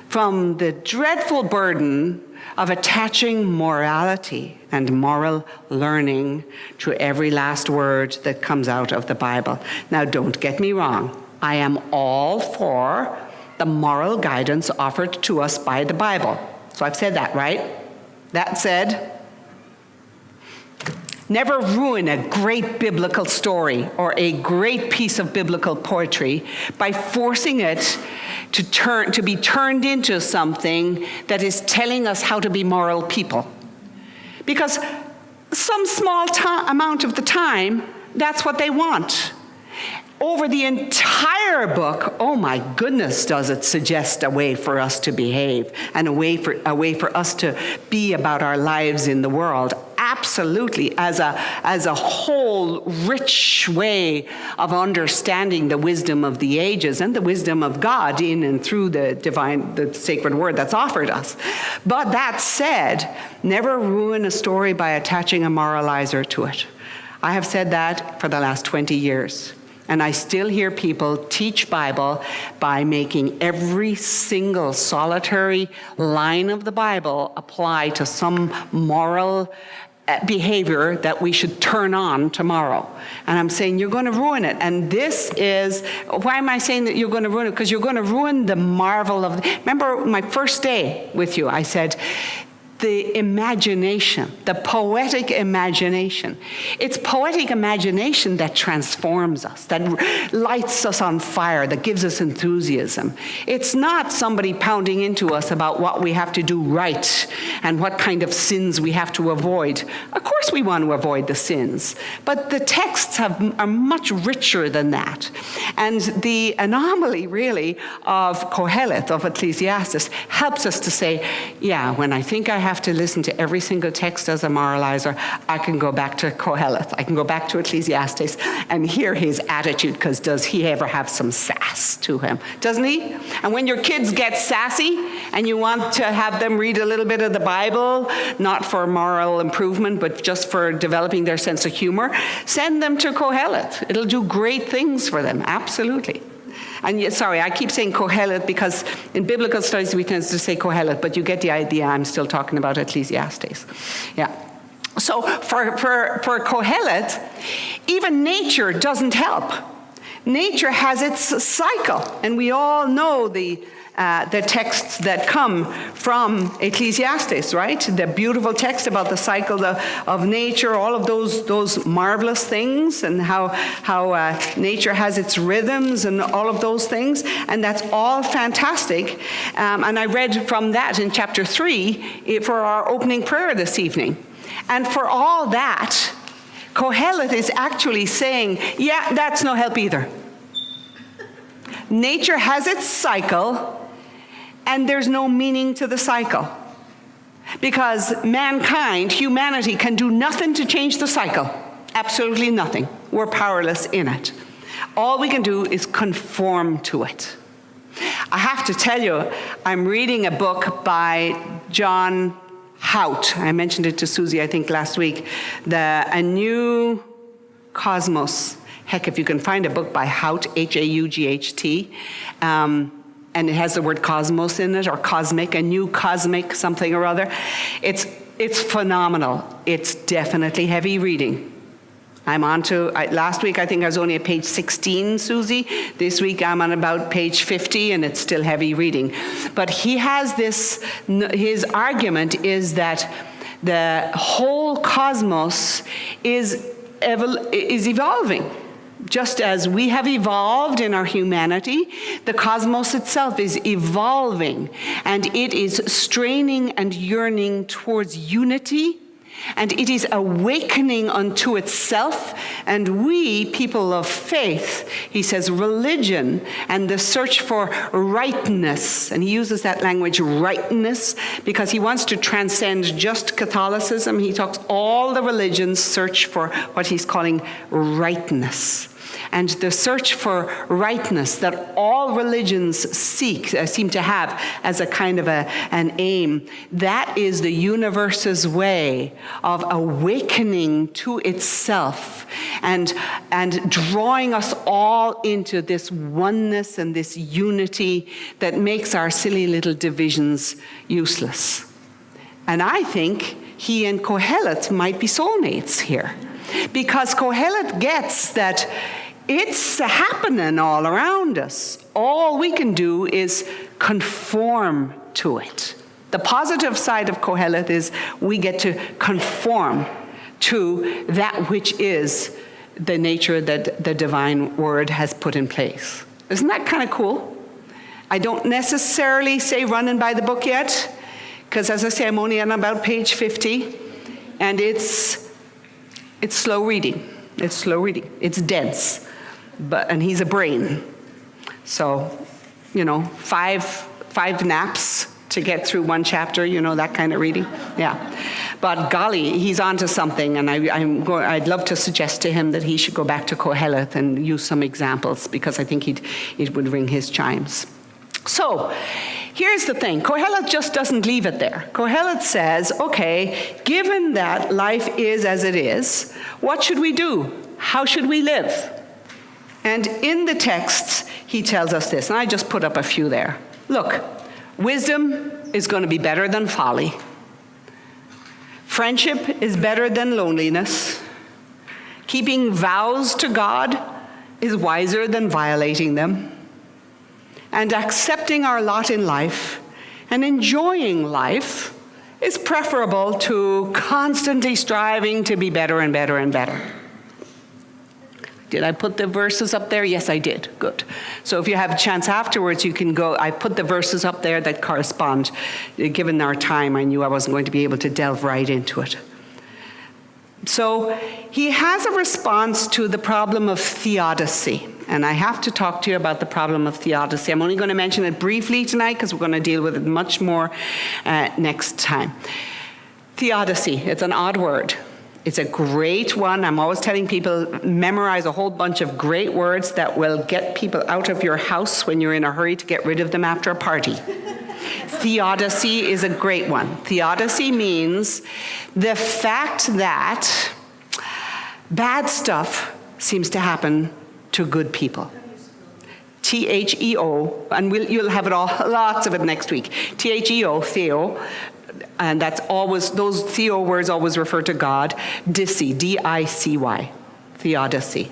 from the dreadful burden of attaching morality and moral learning to every last word that comes out of the Bible. Now, don't get me wrong. I am all for the moral guidance offered to us by the Bible. So I've said that, right? That said, never ruin a great biblical story or a great piece of biblical poetry by forcing it to be turned into something that is telling us how to be moral people. Because some small amount of the time, that's what they want. Over the entire book, oh my goodness, does it suggest a way for us to behave and a way for us to be about our lives in the world. Absolutely, as a whole rich way of understanding the wisdom of the ages and the wisdom of God in and through the sacred word that's offered us. But that said, never ruin a story by attaching a moralizer to it. I have said that for the last 20 years. And I still hear people teach Bible by making every single solitary line of the Bible apply to some moral behavior that we should turn on tomorrow. And I'm saying you're going to ruin it. And this is, why am I saying that you're going to ruin it? Because you're going to ruin the marvel of, remember my first day with you, I said, the imagination, the poetic imagination. It's poetic imagination that transforms us, that lights us on fire, that gives us enthusiasm. It's not somebody pounding into us about what we have to do right and what kind of sins we have to avoid. Of course we want to avoid the sins, but the texts are much richer than that. And the anomaly, really, of Kohelet, of Ecclesiastes, helps us to say, yeah, when I think I have to listen to every single text as a moralizer, I can go back to Kohelet. I can go back to Ecclesiastes and hear his attitude, because does he ever have some sass to him? Doesn't he? And when your kids get sassy and you want to have them read a little bit of the Bible, not for moral improvement, but just for developing their sense of humor, send them to Kohelet. It'll do great things for them, absolutely. And sorry, I keep saying Kohelet because in biblical studies we tend to say Kohelet, but you get the idea. I'm still talking about Ecclesiastes. Yeah. So for Kohelet, even nature doesn't help. Nature has its cycle, and we all know the texts that come from Ecclesiastes, right? The beautiful text about the cycle of nature, all of those marvelous things, and how nature has its rhythms and all of those things, and that's all fantastic. And I read from that in chapter 3 for our opening prayer this evening. And for all that, Kohelet is actually saying, yeah, that's no help either. Nature has its cycle, and there's no meaning to the cycle. Because mankind, humanity, can do nothing to change the cycle. Absolutely nothing. We're powerless in it. All we can do is conform to it. I have to tell you, I'm reading a book by John Hoyt. I mentioned it to Susie, I think, last week. A New Cosmos. Heck, if you can find a book by Hoyt, H-A-U-G-H-T, and it has the word cosmos in it, or cosmic, a new cosmic something or other. It's phenomenal. It's definitely heavy reading. Last week I think I was only at page 16, Susie. This week I'm on about page 50, and it's still heavy reading. But he has his argument is that the whole cosmos is evolving. Just as we have evolved in our humanity, the cosmos itself is evolving, and it is straining and yearning towards unity, and it is awakening unto itself. And we, people of faith, he says, religion and the search for rightness, and he uses that language, rightness, because he wants to transcend just Catholicism. He talks all the religions search for what he's calling rightness. And the search for rightness that all religions seem to have as a kind of an aim, that is the universe's way of awakening to itself and drawing us all into this oneness and this unity that makes our silly little divisions useless. And I think he and Kohelet might be soulmates here, because Kohelet gets that it's happening all around us. All we can do is conform to it. The positive side of Kohelet is we get to conform to that which is the nature that the divine word has put in place. Isn't that kind of cool? I don't necessarily say running by the book yet, because as I say, I'm only on about page 50, and it's slow reading. It's slow reading. It's dense. And he's a brain. So, 5 naps to get through one chapter, that kind of reading. Yeah. But golly, he's onto something, and I'd love to suggest to him that he should go back to Kohelet and use some examples, because I think it would ring his chimes. So, here's the thing. Kohelet just doesn't leave it there. Kohelet says, okay, given that life is as it is, what should we do? How should we live? And in the texts, he tells us this, and I just put up a few there. Look, wisdom is going to be better than folly. Friendship is better than loneliness. Keeping vows to God is wiser than violating them. And accepting our lot in life and enjoying life is preferable to constantly striving to be better and better and better. Did I put the verses up there? Yes, I did. Good. So if you have a chance afterwards, you can go. I put the verses up there that correspond. Given our time, I knew I wasn't going to be able to delve right into it. So he has a response to the problem of theodicy. And I have to talk to you about the problem of theodicy. I'm only going to mention it briefly tonight because we're going to deal with it much more next time. Theodicy, it's an odd word. It's a great one. I'm always telling people, memorize a whole bunch of great words that will get people out of your house when you're in a hurry to get rid of them after a party. Theodicy is a great one. Theodicy means the fact that bad stuff seems to happen to good people. T-H-E-O, and you'll have it all, lots of it next week. T-H-E-O, theo. And that's always, those theo words always refer to God. Dicy, D-I-C-Y, theodicy.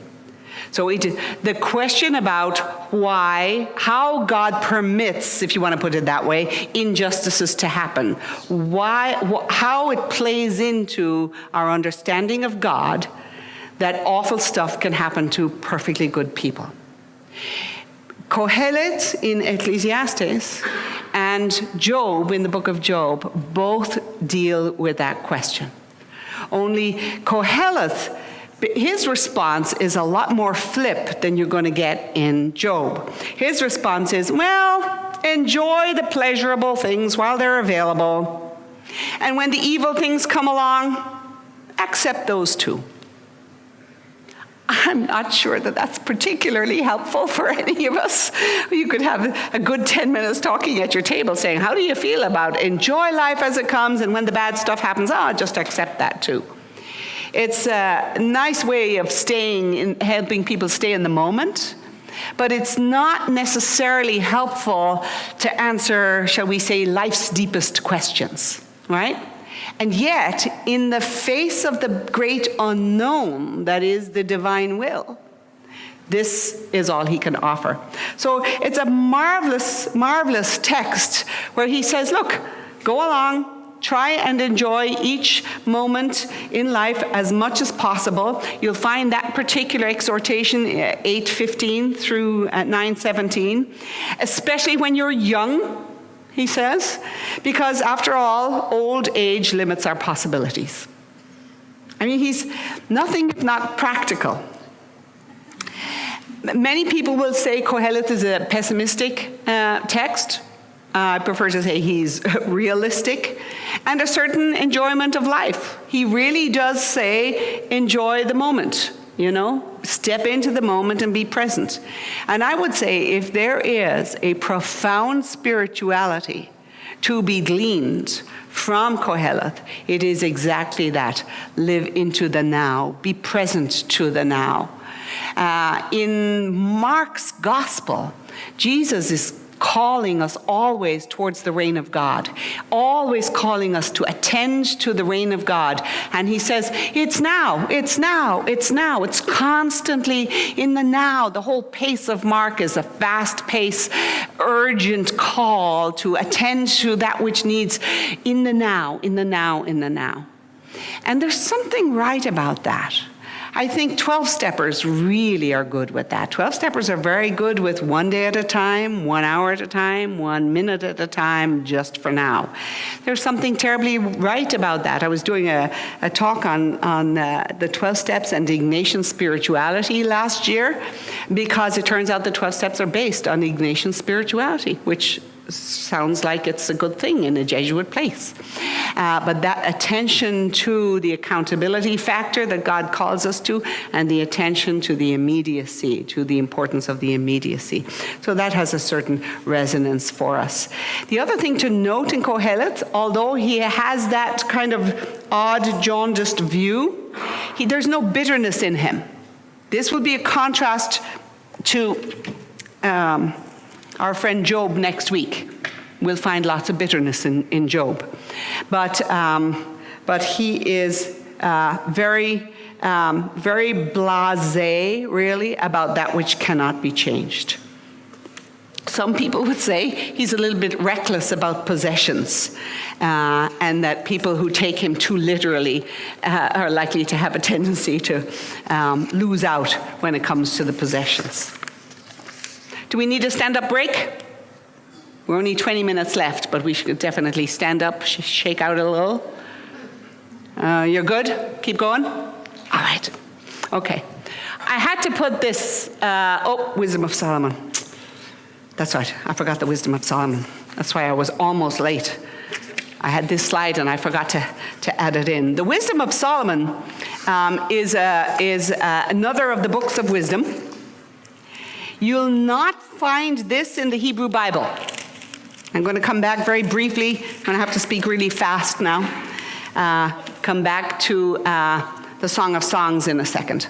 So the question about why, how God permits, if you want to put it that way, injustices to happen. How it plays into our understanding of God that awful stuff can happen to perfectly good people. Kohelet in Ecclesiastes and Job in the book of Job both deal with that question. Only Kohelet, his response is a lot more flip than you're going to get in Job. His response is, well, enjoy the pleasurable things while they're available. And when the evil things come along, accept those too. I'm not sure that that's particularly helpful for any of us. You could have a good 10 minutes talking at your table saying, how do you feel about enjoy life as it comes, and when the bad stuff happens, just accept that too. It's a nice way of helping people stay in the moment, but it's not necessarily helpful to answer, shall we say, life's deepest questions, right? And yet, in the face of the great unknown that is the divine will, this is all he can offer. So it's a marvelous, marvelous text where he says, look, go along, try and enjoy each moment in life as much as possible. You'll find that particular exhortation, 8:15 through 9:17, especially when you're young, he says, because after all, old age limits our possibilities. I mean, he's nothing if not practical. Many people will say Kohelet is a pessimistic text. I prefer to say he's realistic, and a certain enjoyment of life. He really does say, enjoy the moment, step into the moment and be present. And I would say if there is a profound spirituality to be gleaned from Kohelet, it is exactly that. Live into the now, be present to the now. In Mark's gospel, Jesus is calling us always towards the reign of God, always calling us to attend to the reign of God. And he says, it's now, it's now, it's now. It's constantly in the now. The whole pace of Mark is a fast pace, urgent call to attend to that which needs in the now, in the now, in the now. And there's something right about that. I think 12-steppers really are good with that. 12-steppers are very good with 1 day at a time, 1 hour at a time, 1 minute at a time, just for now. There's something terribly right about that. I was doing a talk on the 12 steps and Ignatian spirituality last year, because it turns out the 12 steps are based on Ignatian spirituality, which sounds like it's a good thing in a Jesuit place. But that attention to the accountability factor that God calls us to, and the attention to the immediacy, to the importance of the immediacy. So that has a certain resonance for us. The other thing to note in Kohelet, although he has that kind of odd, jaundiced view, there's no bitterness in him. This would be a contrast to our friend Job next week. We'll find lots of bitterness in Job. But he is very blasé, really, about that which cannot be changed. Some people would say he's a little bit reckless about possessions, and that people who take him too literally are likely to have a tendency to lose out when it comes to the possessions. Do we need a stand-up break? We're only 20 minutes left, but we should definitely stand up, shake out a little. You're good? Keep going? All right. Okay. I had to put this, Wisdom of Solomon. That's right, I forgot the Wisdom of Solomon. That's why I was almost late. I had this slide and I forgot to add it in. The Wisdom of Solomon is another of the books of wisdom. You'll not find this in the Hebrew Bible. I'm going to come back very briefly. I'm going to have to speak really fast now. Come back to the Song of Songs in a second.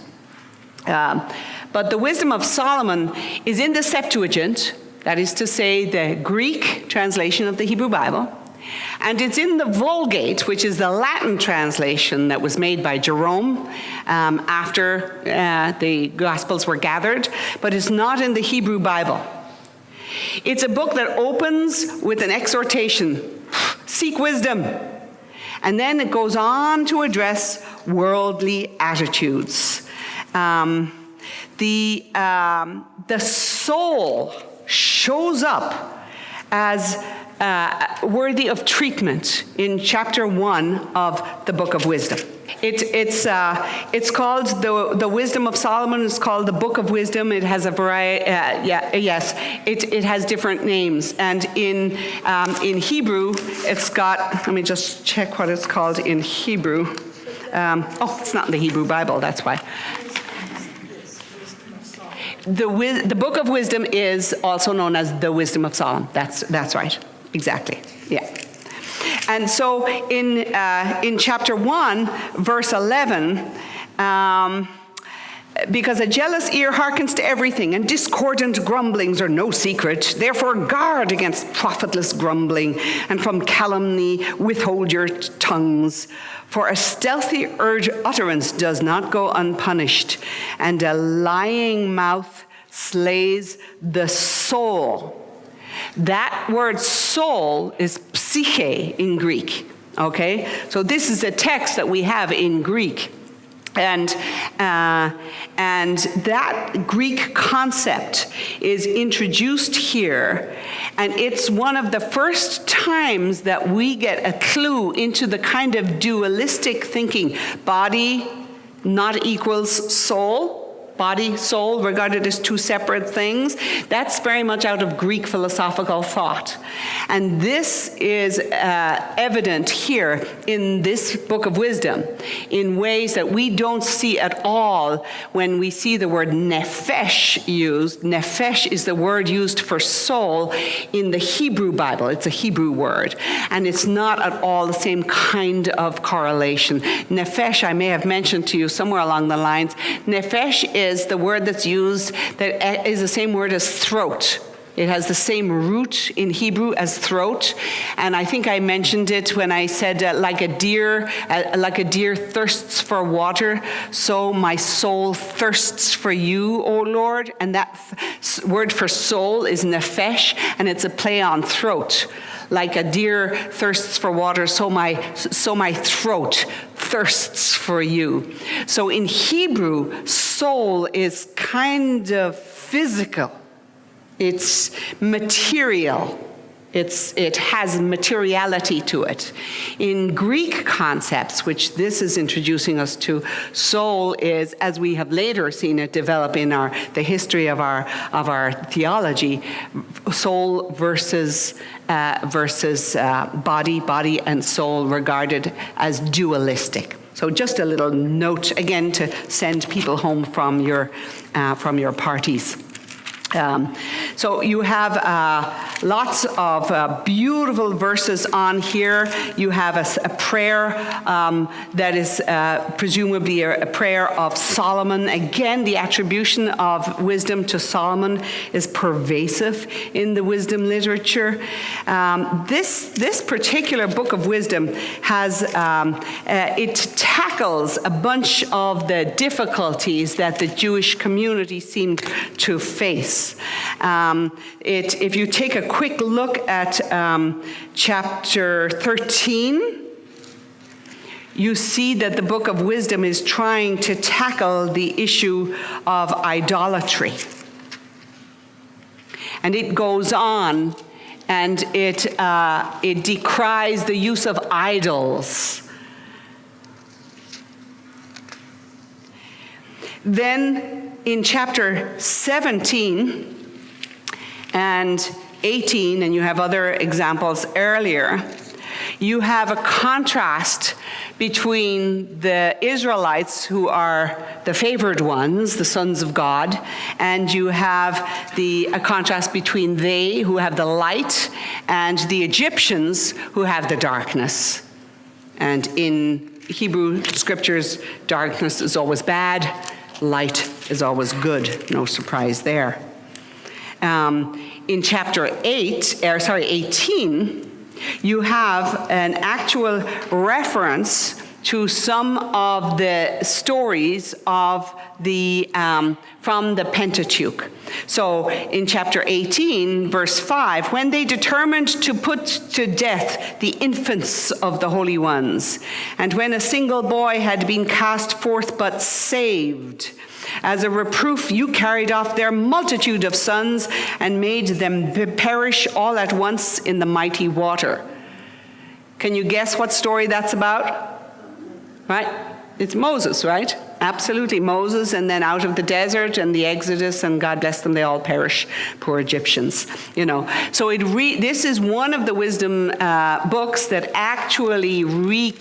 But the Wisdom of Solomon is in the Septuagint, that is to say, the Greek translation of the Hebrew Bible. And it's in the Vulgate, which is the Latin translation that was made by Jerome after the Gospels were gathered, but it's not in the Hebrew Bible. It's a book that opens with an exhortation, seek wisdom. And then it goes on to address worldly attitudes. The soul shows up as worthy of treatment in chapter 1 of the Book of Wisdom. It's called the Wisdom of Solomon. It's called the Book of Wisdom. It has a variety. It has different names. And in Hebrew, it's got. Let me just check what it's called in Hebrew. It's not in the Hebrew Bible. That's why. The Book of Wisdom is also known as the Wisdom of Solomon. That's right. Exactly. Yeah. And so in chapter 1, verse 11, because a jealous ear hearkens to everything, and discordant grumblings are no secret. Therefore guard against profitless grumbling, and from calumny withhold your tongues. For a stealthy utterance does not go unpunished, and a lying mouth slays the soul. That word soul is psyche in Greek, okay? So this is a text that we have in Greek. And that Greek concept is introduced here, and it's one of the first times that we get a clue into the kind of dualistic thinking. Body not equals soul. Body, soul, regarded as two separate things. That's very much out of Greek philosophical thought. And this is evident here in this Book of Wisdom in ways that we don't see at all when we see the word nephesh used. Nephesh is the word used for soul in the Hebrew Bible. It's a Hebrew word. And it's not at all the same kind of correlation. Nephesh, I may have mentioned to you somewhere along the lines, nephesh is the word that's used that is the same word as throat. It has the same root in Hebrew as throat, and I think I mentioned it when I said like a deer thirsts for water, so my soul thirsts for you, O Lord. And that word for soul is nephesh, and it's a play on throat. Like a deer thirsts for water, so my throat thirsts for you. So in Hebrew, soul is kind of physical. It's material. It has materiality to it. In Greek concepts, which this is introducing us to, soul is, as we have later seen it develop in the history of our theology, soul versus body and soul regarded as dualistic. So just a little note again to send people home from your parties. So you have lots of beautiful verses on here. You have a prayer that is presumably a prayer of Solomon. Again, the attribution of wisdom to Solomon is pervasive in the wisdom literature. This particular book of wisdom has, it tackles a bunch of the difficulties that the Jewish community seemed to face. If you take a quick look at chapter 13, you see that the book of wisdom is trying to tackle the issue of idolatry. And it goes on, and it decries the use of idols. Then in chapter 17 and 18, and you have other examples earlier, you have a contrast between the Israelites, who are the favored ones, the sons of God, and you have a contrast between they, who have the light, and the Egyptians, who have the darkness. And in Hebrew scriptures, darkness is always bad, light is always good. No surprise there. In chapter 18, you have an actual reference to some of the stories of from the Pentateuch. So in chapter 18, verse 5, when they determined to put to death the infants of the holy ones, and when a single boy had been cast forth but saved, as a reproof, you carried off their multitude of sons and made them perish all at once in the mighty water. Can you guess what story that's about? Right? It's Moses, right? Absolutely, Moses, and then out of the desert and the Exodus, and God bless them, they all perish, poor Egyptians. So this is one of the wisdom books that actually recaps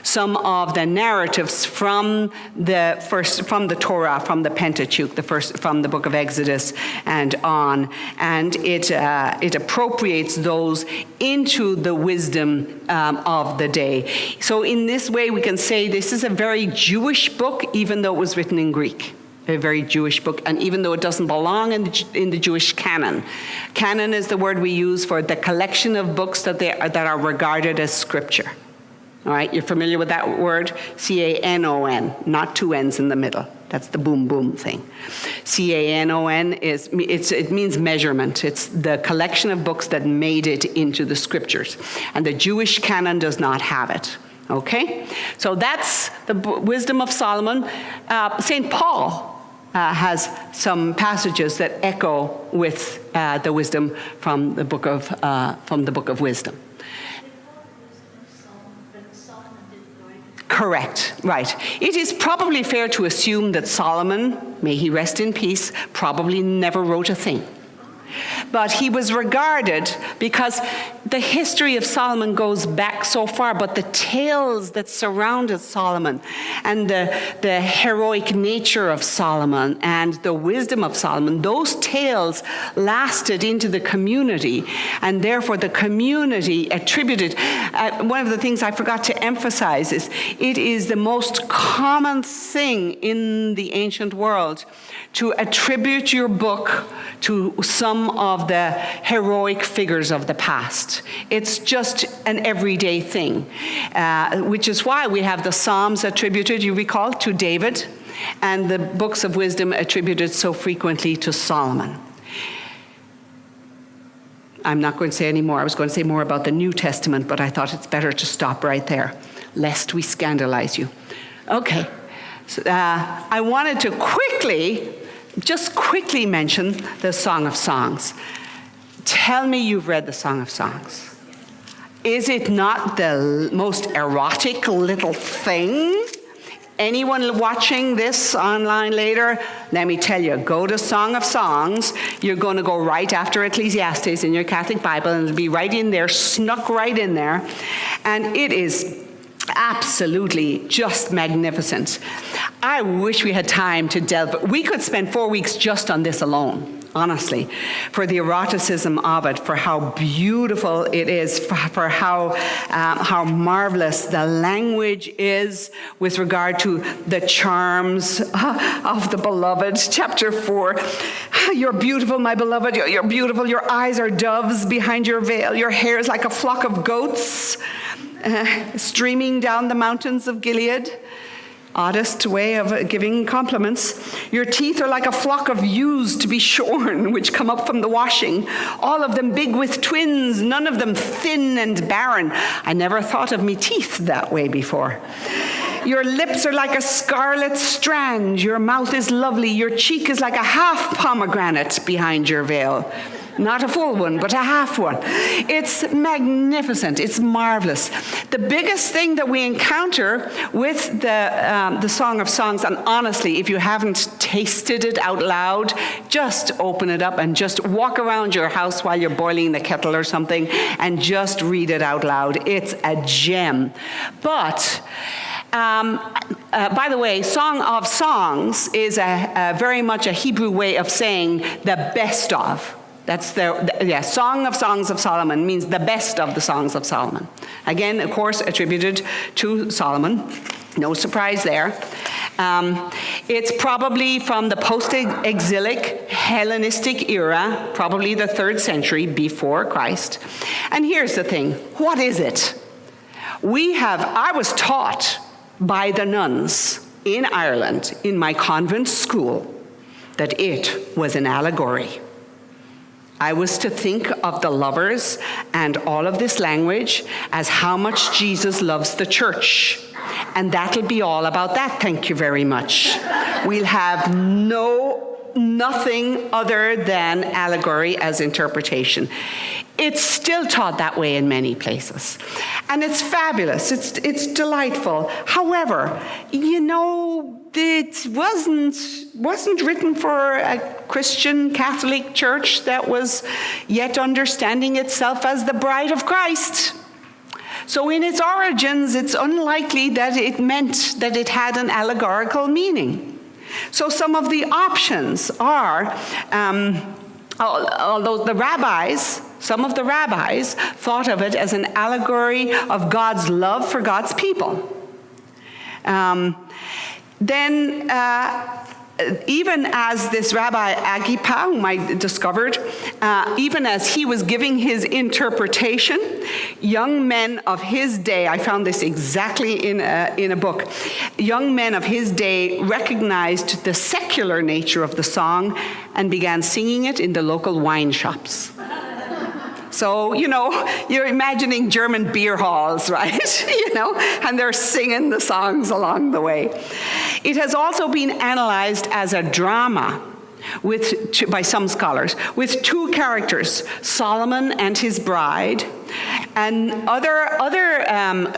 some of the narratives from the Torah, from the Pentateuch, from the book of Exodus and on, and it appropriates those into the wisdom of the day. So in this way, we can say this is a very Jewish book, even though it was written in Greek. A very Jewish book, and even though it doesn't belong in the Jewish canon. Canon is the word we use for the collection of books that are regarded as scripture. All right, you're familiar with that word? C-A-N-O-N, not two N's in the middle. That's the boom boom thing. C-A-N-O-N it means measurement. It's the collection of books that made it into the scriptures, and the Jewish canon does not have it. Okay, so that's the wisdom of Solomon. St. Paul has some passages that echo with the wisdom from the book of wisdom. Correct, right. It is probably fair to assume that Solomon, may he rest in peace, probably never wrote a thing. But he was regarded, because the history of Solomon goes back so far, but the tales that surrounded Solomon and the heroic nature of Solomon and the wisdom of Solomon, those tales lasted into the community, and therefore the community attributed. One of the things I forgot to emphasize is it is the most common thing in the ancient world to attribute your book to some of the heroic figures of the past. It's just an everyday thing, which is why we have the Psalms attributed, you recall, to David, and the books of wisdom attributed so frequently to Solomon. I'm not going to say any more. I was going to say more about the New Testament, but I thought it's better to stop right there, lest we scandalize you. Okay, so, I wanted to just quickly mention the Song of Songs. Tell me you've read the Song of Songs. Is it not the most erotic little thing? Anyone watching this online later, let me tell you, go to Song of Songs. You're going to go right after Ecclesiastes in your Catholic Bible, and it'll be right in there, snuck right in there. And it is absolutely just magnificent. I wish we had time to delve. We could spend 4 weeks just on this alone, honestly, for the eroticism of it, for how beautiful it is, for how marvelous the language is with regard to the charms of the beloved. Chapter 4, you're beautiful, my beloved, you're beautiful. Your eyes are doves behind your veil. Your hair is like a flock of goats streaming down the mountains of Gilead. Oddest way of giving compliments. Your teeth are like a flock of ewes to be shorn, which come up from the washing, all of them big with twins, none of them thin and barren. I never thought of me teeth that way before. Your lips are like a scarlet strand. Your mouth is lovely. Your cheek is like a half pomegranate behind your veil. Not a full one, but a half one. It's magnificent. It's marvelous. The biggest thing that we encounter with the Song of Songs, and honestly, if you haven't tasted it out loud, just open it up and just walk around your house while you're boiling the kettle or something and just read it out loud. It's a gem. But by the way, Song of Songs is very much a Hebrew way of saying the best of. That's Song of Songs of Solomon means the best of the Songs of Solomon. Again, of course, attributed to Solomon. No surprise there. It's probably from the post-exilic Hellenistic era, probably the 3rd century before Christ. And here's the thing. What is it? I was taught by the nuns in Ireland in my convent school that it was an allegory. I was to think of the lovers and all of this language as how much Jesus loves the church. And that'll be all about that, thank you very much. We'll have nothing other than allegory as interpretation. It's still taught that way in many places. And it's fabulous, it's delightful. However, it wasn't written for a Christian Catholic church that was yet understanding itself as the bride of Christ. So in its origins, it's unlikely that it meant that it had an allegorical meaning. So some of the options are, although some of the rabbis thought of it as an allegory of God's love for God's people. Even as this Rabbi Agrippa, whom I discovered, even as he was giving his interpretation, young men of his day, I found this exactly in a book, young men of his day recognized the secular nature of the song and began singing it in the local wine shops. So, you're imagining German beer halls, right? And they're singing the songs along the way. It has also been analyzed as a drama by some scholars, with 2 characters, Solomon and his bride. And other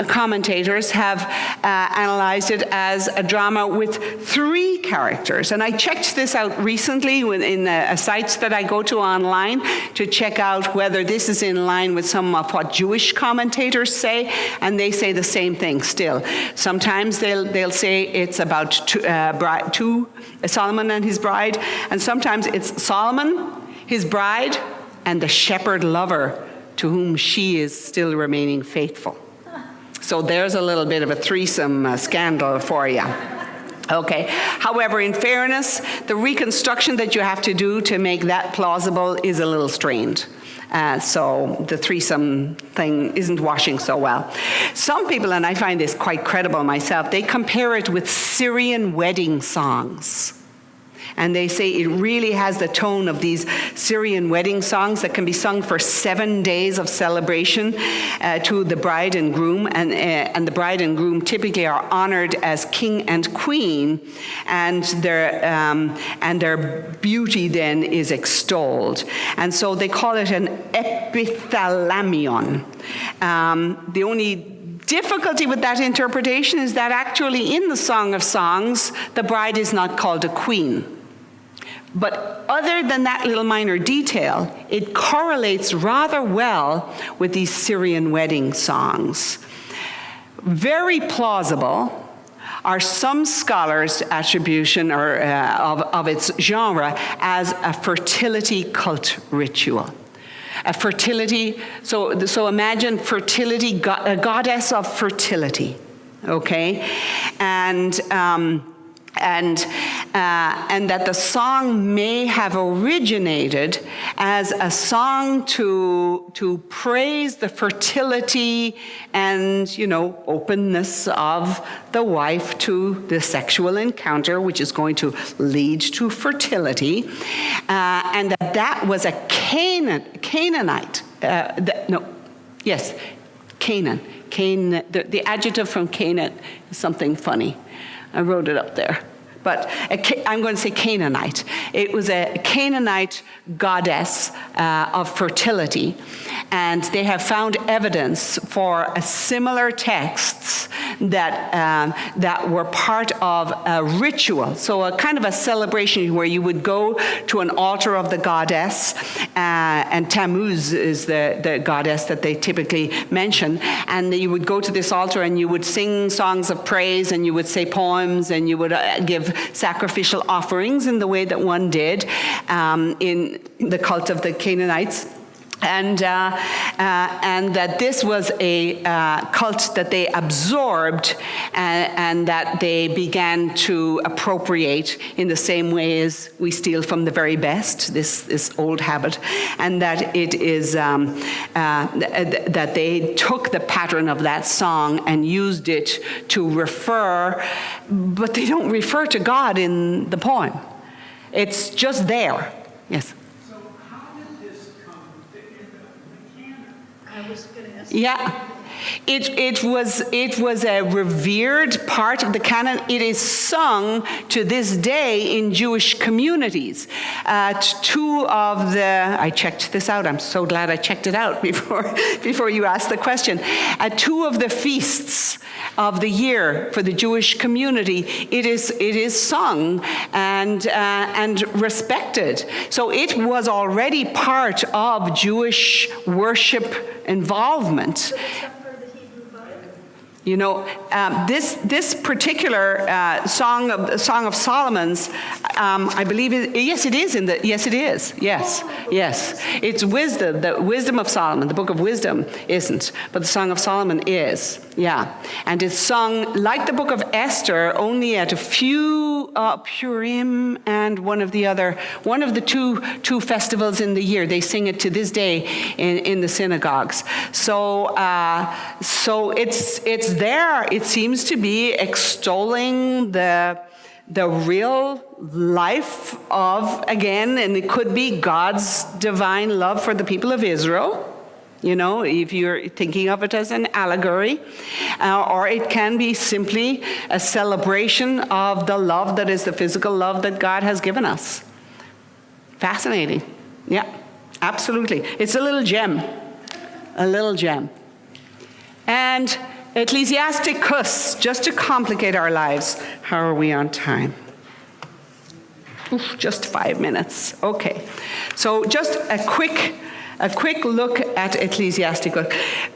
commentators have analyzed it as a drama with 3 characters. And I checked this out recently in sites that I go to online to check out whether this is in line with some of what Jewish commentators say, and they say the same thing still. Sometimes they'll say it's about Solomon and his bride, and sometimes it's Solomon, his bride, and the shepherd lover to whom she is still remaining faithful. So there's a little bit of a threesome scandal for you. Okay. However, in fairness, the reconstruction that you have to do to make that plausible is a little strained. So the threesome thing isn't washing so well. Some people, and I find this quite credible myself, they compare it with Syrian wedding songs. And they say it really has the tone of these Syrian wedding songs that can be sung for 7 days of celebration to the bride and groom. And the bride and groom typically are honored as king and queen, and their beauty then is extolled. And so they call it an epithalamion. The only difficulty with that interpretation is that actually in the Song of Songs, the bride is not called a queen. But other than that little minor detail, it correlates rather well with these Syrian wedding songs. Very plausible are some scholars' attribution of its genre as a fertility cult ritual. A fertility, so imagine fertility, a goddess of fertility, okay? And and that the song may have originated as a song to praise the fertility and, openness of the wife to the sexual encounter, which is going to lead to fertility, and that was a Canaanite. Canaan. The adjective from Canaan is something funny. I wrote it up there. But I'm going to say Canaanite. It was a Canaanite goddess of fertility. And they have found evidence for similar texts that were part of a ritual. So a kind of a celebration where you would go to an altar of the goddess, and Tammuz is the goddess that they typically mention. And you would go to this altar and you would sing songs of praise, and you would say poems, and you would give sacrificial offerings in the way that one did in the cult of the Canaanites. And that this was a cult that they absorbed and that they began to appropriate in the same way as we steal from the very best, this old habit, and that it is that they took the pattern of that song and used it to refer, but they don't refer to God in the poem. It's just there. Yes. I was going to ask. Yeah. It was a revered part of the canon. It is sung to this day in Jewish communities. I checked this out. I'm so glad I checked it out before you asked the question. At two of the feasts of the year for the Jewish community, it is sung and respected. So it was already part of Jewish worship involvement. This particular Song of Solomon's, I believe, yes, it is. Yes. It's wisdom. The wisdom of Solomon, the book of wisdom, isn't, but the Song of Solomon is. Yeah, and it's sung like the book of Esther, only at a few Purim and one of the two festivals in the year. They sing it to this day in the synagogues. So it's there. It seems to be extolling the real life of, again, and it could be God's divine love for the people of Israel, if you're thinking of it as an allegory, or it can be simply a celebration of the love that is the physical love that God has given us. Fascinating. Yeah, absolutely. It's a little gem. And Ecclesiasticus, just to complicate our lives. How are we on time? Just 5 minutes. Okay. So just a quick look at Ecclesiasticus.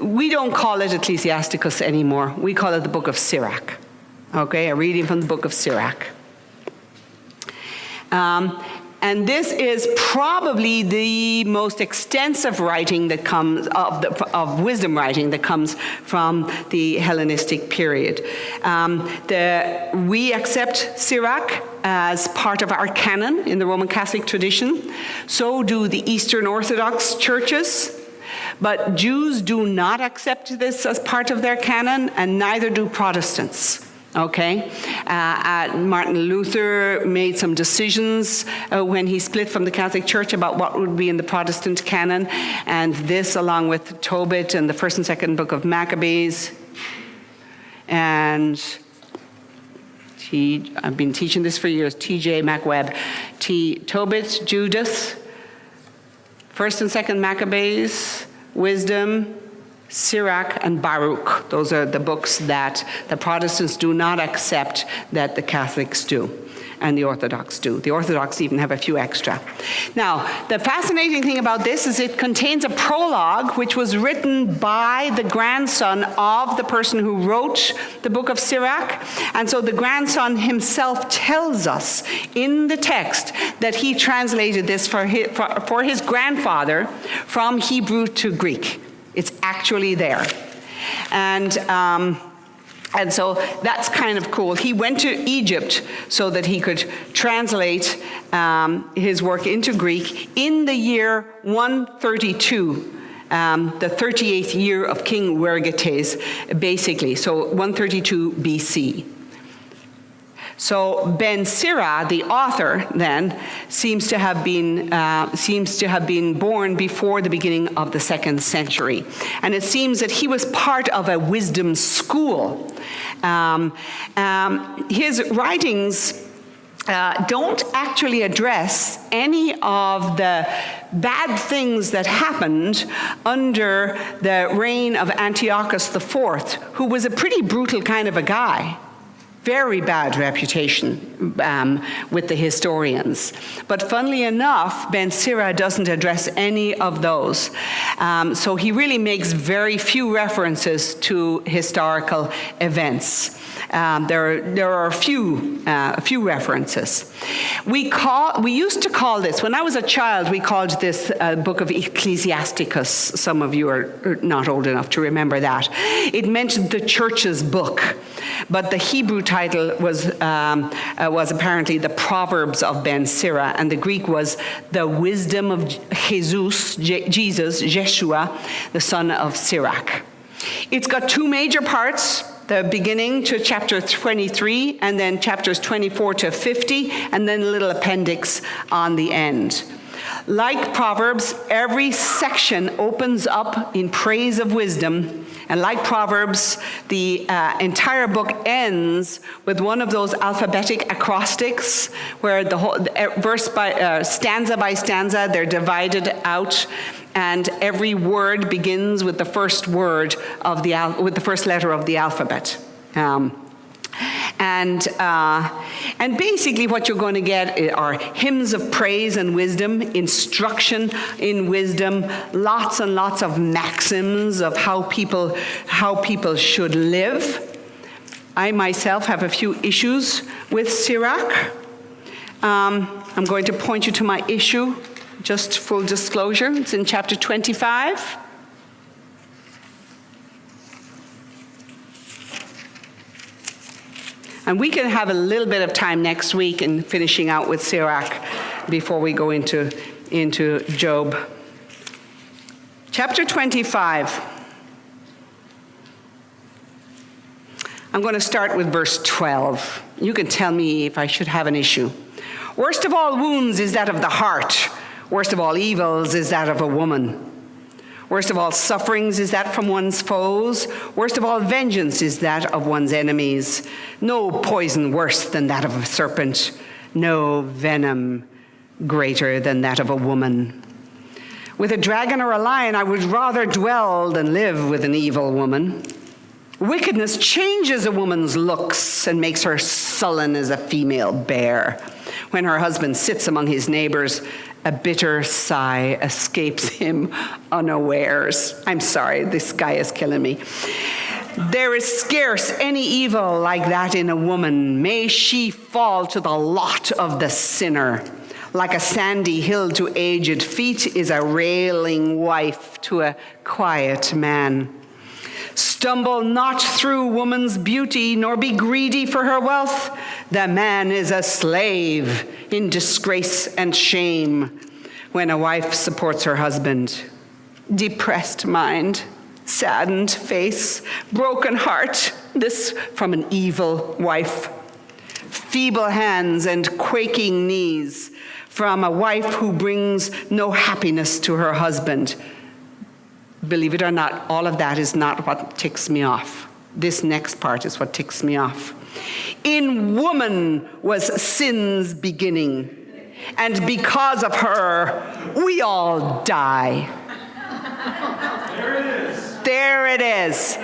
We don't call it Ecclesiasticus anymore. We call it the book of Sirach. Okay, a reading from the book of Sirach. And this is probably the most extensive writing that comes of wisdom writing that comes from the Hellenistic period. We accept Sirach as part of our canon in the Roman Catholic tradition. So do the Eastern Orthodox churches. But Jews do not accept this as part of their canon, and neither do Protestants. Okay, Martin Luther made some decisions when he split from the Catholic Church about what would be in the Protestant canon, and this, along with Tobit and the first and second book of Maccabees, and I've been teaching this for years, T.J. MacWeb, Tobit, Judith, first and second Maccabees, Wisdom, Sirach, and Baruch. Those are the books that the Protestants do not accept that the Catholics do, and the Orthodox do. The Orthodox even have a few extra. Now, the fascinating thing about this is it contains a prologue which was written by the grandson of the person who wrote the book of Sirach. And so the grandson himself tells us in the text that he translated this for his grandfather from Hebrew to Greek. It's actually there. And And so that's kind of cool. He went to Egypt so that he could translate his work into Greek in the year 132, the 38th year of King Wergetes, basically, so 132 BC. So Ben Sira, the author, then seems to have been born before the beginning of the 2nd century, and it seems that he was part of a wisdom school. His writings don't actually address any of the bad things that happened under the reign of Antiochus IV, who was a pretty brutal kind of a guy. Very bad reputation with the historians. But funnily enough, Ben Sira doesn't address any of those. So he really makes very few references to historical events. There are a few references. We used to call this, when I was a child, we called this book of Ecclesiasticus. Some of you are not old enough to remember that. It meant the church's book, but the Hebrew title was apparently the Proverbs of Ben Sira, and the Greek was the wisdom of Jesus, Yeshua, the son of Sirach. It's got two major parts. The beginning to chapter 23, and then chapters 24 to 50, and then a little appendix on the end. Like Proverbs, every section opens up in praise of wisdom, and like Proverbs, the entire book ends with one of those alphabetic acrostics where the whole verse by stanza by stanza, they're divided out. And every word begins with the first word of with the first letter of the alphabet, and basically what you're going to get are hymns of praise and wisdom, instruction in wisdom, lots and lots of maxims of how people should live. I myself have a few issues with Sirach. I'm going to point you to my issue. Just full disclosure, it's in chapter 25. And we can have a little bit of time next week in finishing out with Sirach before we go into Job. Chapter 25. I'm going to start with verse 12. You can tell me if I should have an issue. Worst of all wounds is that of the heart. Worst of all evils is that of a woman. Worst of all sufferings is that from one's foes. Worst of all vengeance is that of one's enemies. No poison worse than that of a serpent. No venom greater than that of a woman. With a dragon or a lion, I would rather dwell than live with an evil woman. Wickedness changes a woman's looks and makes her sullen as a female bear. When her husband sits among his neighbors, a bitter sigh escapes him unawares. I'm sorry, this guy is killing me. There is scarce any evil like that in a woman. May she fall to the lot of the sinner. Like a sandy hill to aged feet is a railing wife to a quiet man. Stumble not through woman's beauty, nor be greedy for her wealth. The man is a slave in disgrace and shame when a wife supports her husband. Depressed mind, saddened face, broken heart, this from an evil wife. Feeble hands and quaking knees from a wife who brings no happiness to her husband. Believe it or not, all of that is not what ticks me off. This next part is what ticks me off. In woman was sin's beginning, and because of her, we all die. There it is. There it is.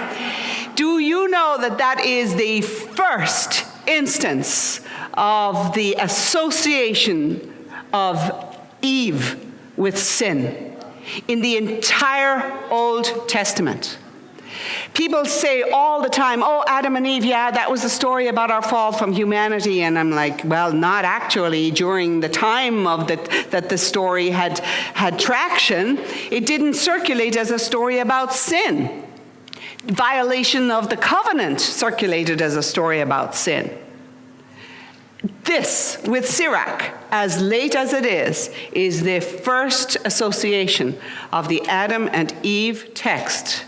Do you know that that is the first instance of the association of Eve with sin in the entire Old Testament? People say all the time, oh, Adam and Eve, yeah, that was the story about our fall from humanity. And I'm like, well, not actually. During the time of that the story had traction, it didn't circulate as a story about sin. Violation of the covenant circulated as a story about sin. This, with Sirach, as late as it is the first association of the Adam and Eve text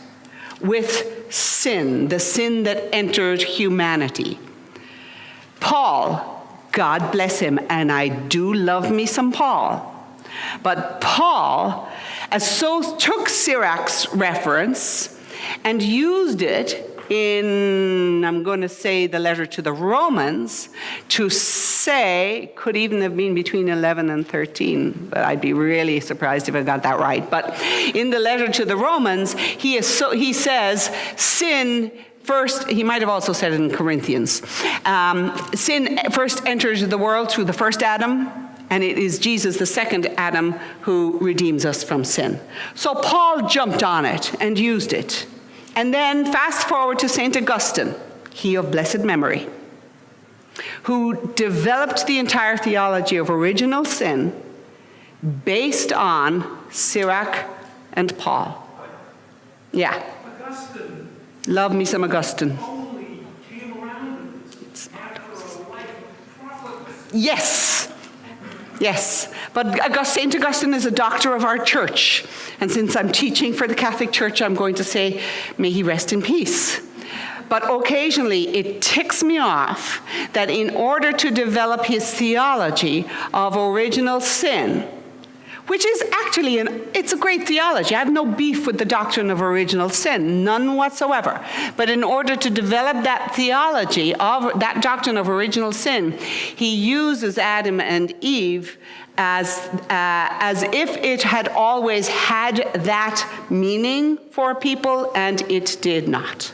with sin, the sin that entered humanity. Paul, God bless him, and I do love me some Paul, but Paul took Sirach's reference and used it in, I'm going to say, the letter to the Romans, to say, could even have been between 11 and 13, but I'd be really surprised if I got that right. But in the letter to the Romans, he says, sin first, he might have also said it in Corinthians, sin first enters the world through the first Adam, and it is Jesus, the second Adam, who redeems us from sin. So Paul jumped on it and used it. And then fast forward to St. Augustine, he of blessed memory, who developed the entire theology of original sin based on Sirach and Paul. Yeah. Augustine Love me some Augustine. only came around after a life of profligacy. Yes. Yes. But St. Augustine is a doctor of our church. And since I'm teaching for the Catholic Church, I'm going to say, may he rest in peace. But occasionally it ticks me off that in order to develop his theology of original sin, which is actually, it's a great theology. I have no beef with the doctrine of original sin, none whatsoever. But in order to develop that theology of that doctrine of original sin, he uses Adam and Eve as if it had always had that meaning for people, and it did not.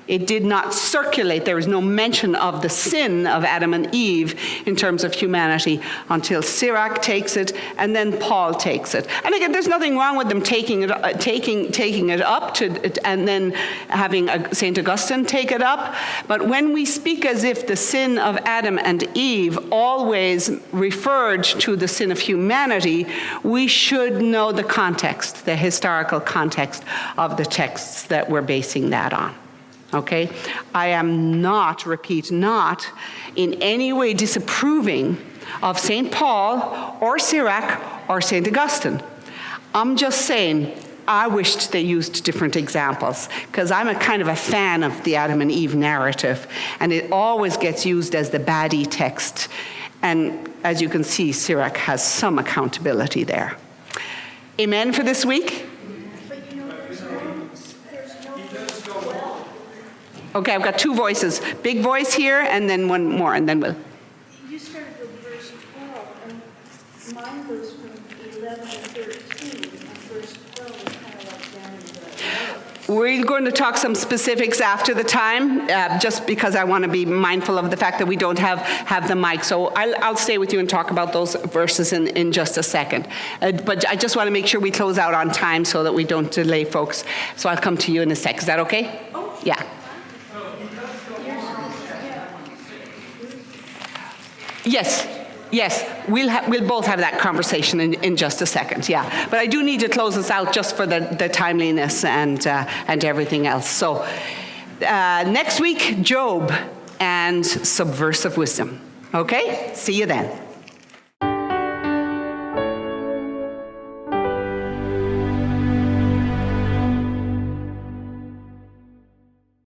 It did not circulate. There was no mention of the sin of Adam and Eve in terms of humanity until Sirach takes it and then Paul takes it. And again, there's nothing wrong with them taking it up and then having St. Augustine take it up. But when we speak as if the sin of Adam and Eve always referred to the sin of humanity, we should know the context, the historical context of the texts that we're basing that on. Okay? I am not in any way disapproving of St. Paul or Sirach or St. Augustine. I'm just saying I wished they used different examples, because I'm a kind of a fan of the Adam and Eve narrative, and it always gets used as the baddie text. And as you can see, Sirach has some accountability there. Amen for this week? Okay, I've got two voices. Big voice here, and then one more, and then we'll. You started with verse 12, and mine goes from 11 to 13, and verse 12 is kind of like down in the middle. We're going to talk some specifics after the time, just because I want to be mindful of the fact that we don't have the mic. So I'll stay with you and talk about those verses in just a second. But I just want to make sure we close out on time so that we don't delay folks. So I'll come to you in a sec. Is that okay? Oh. Yeah. Yes, we'll both have that conversation in just a second, yeah. But I do need to close this out just for the timeliness and everything else. So next week, Job and subversive wisdom. Okay? See you then.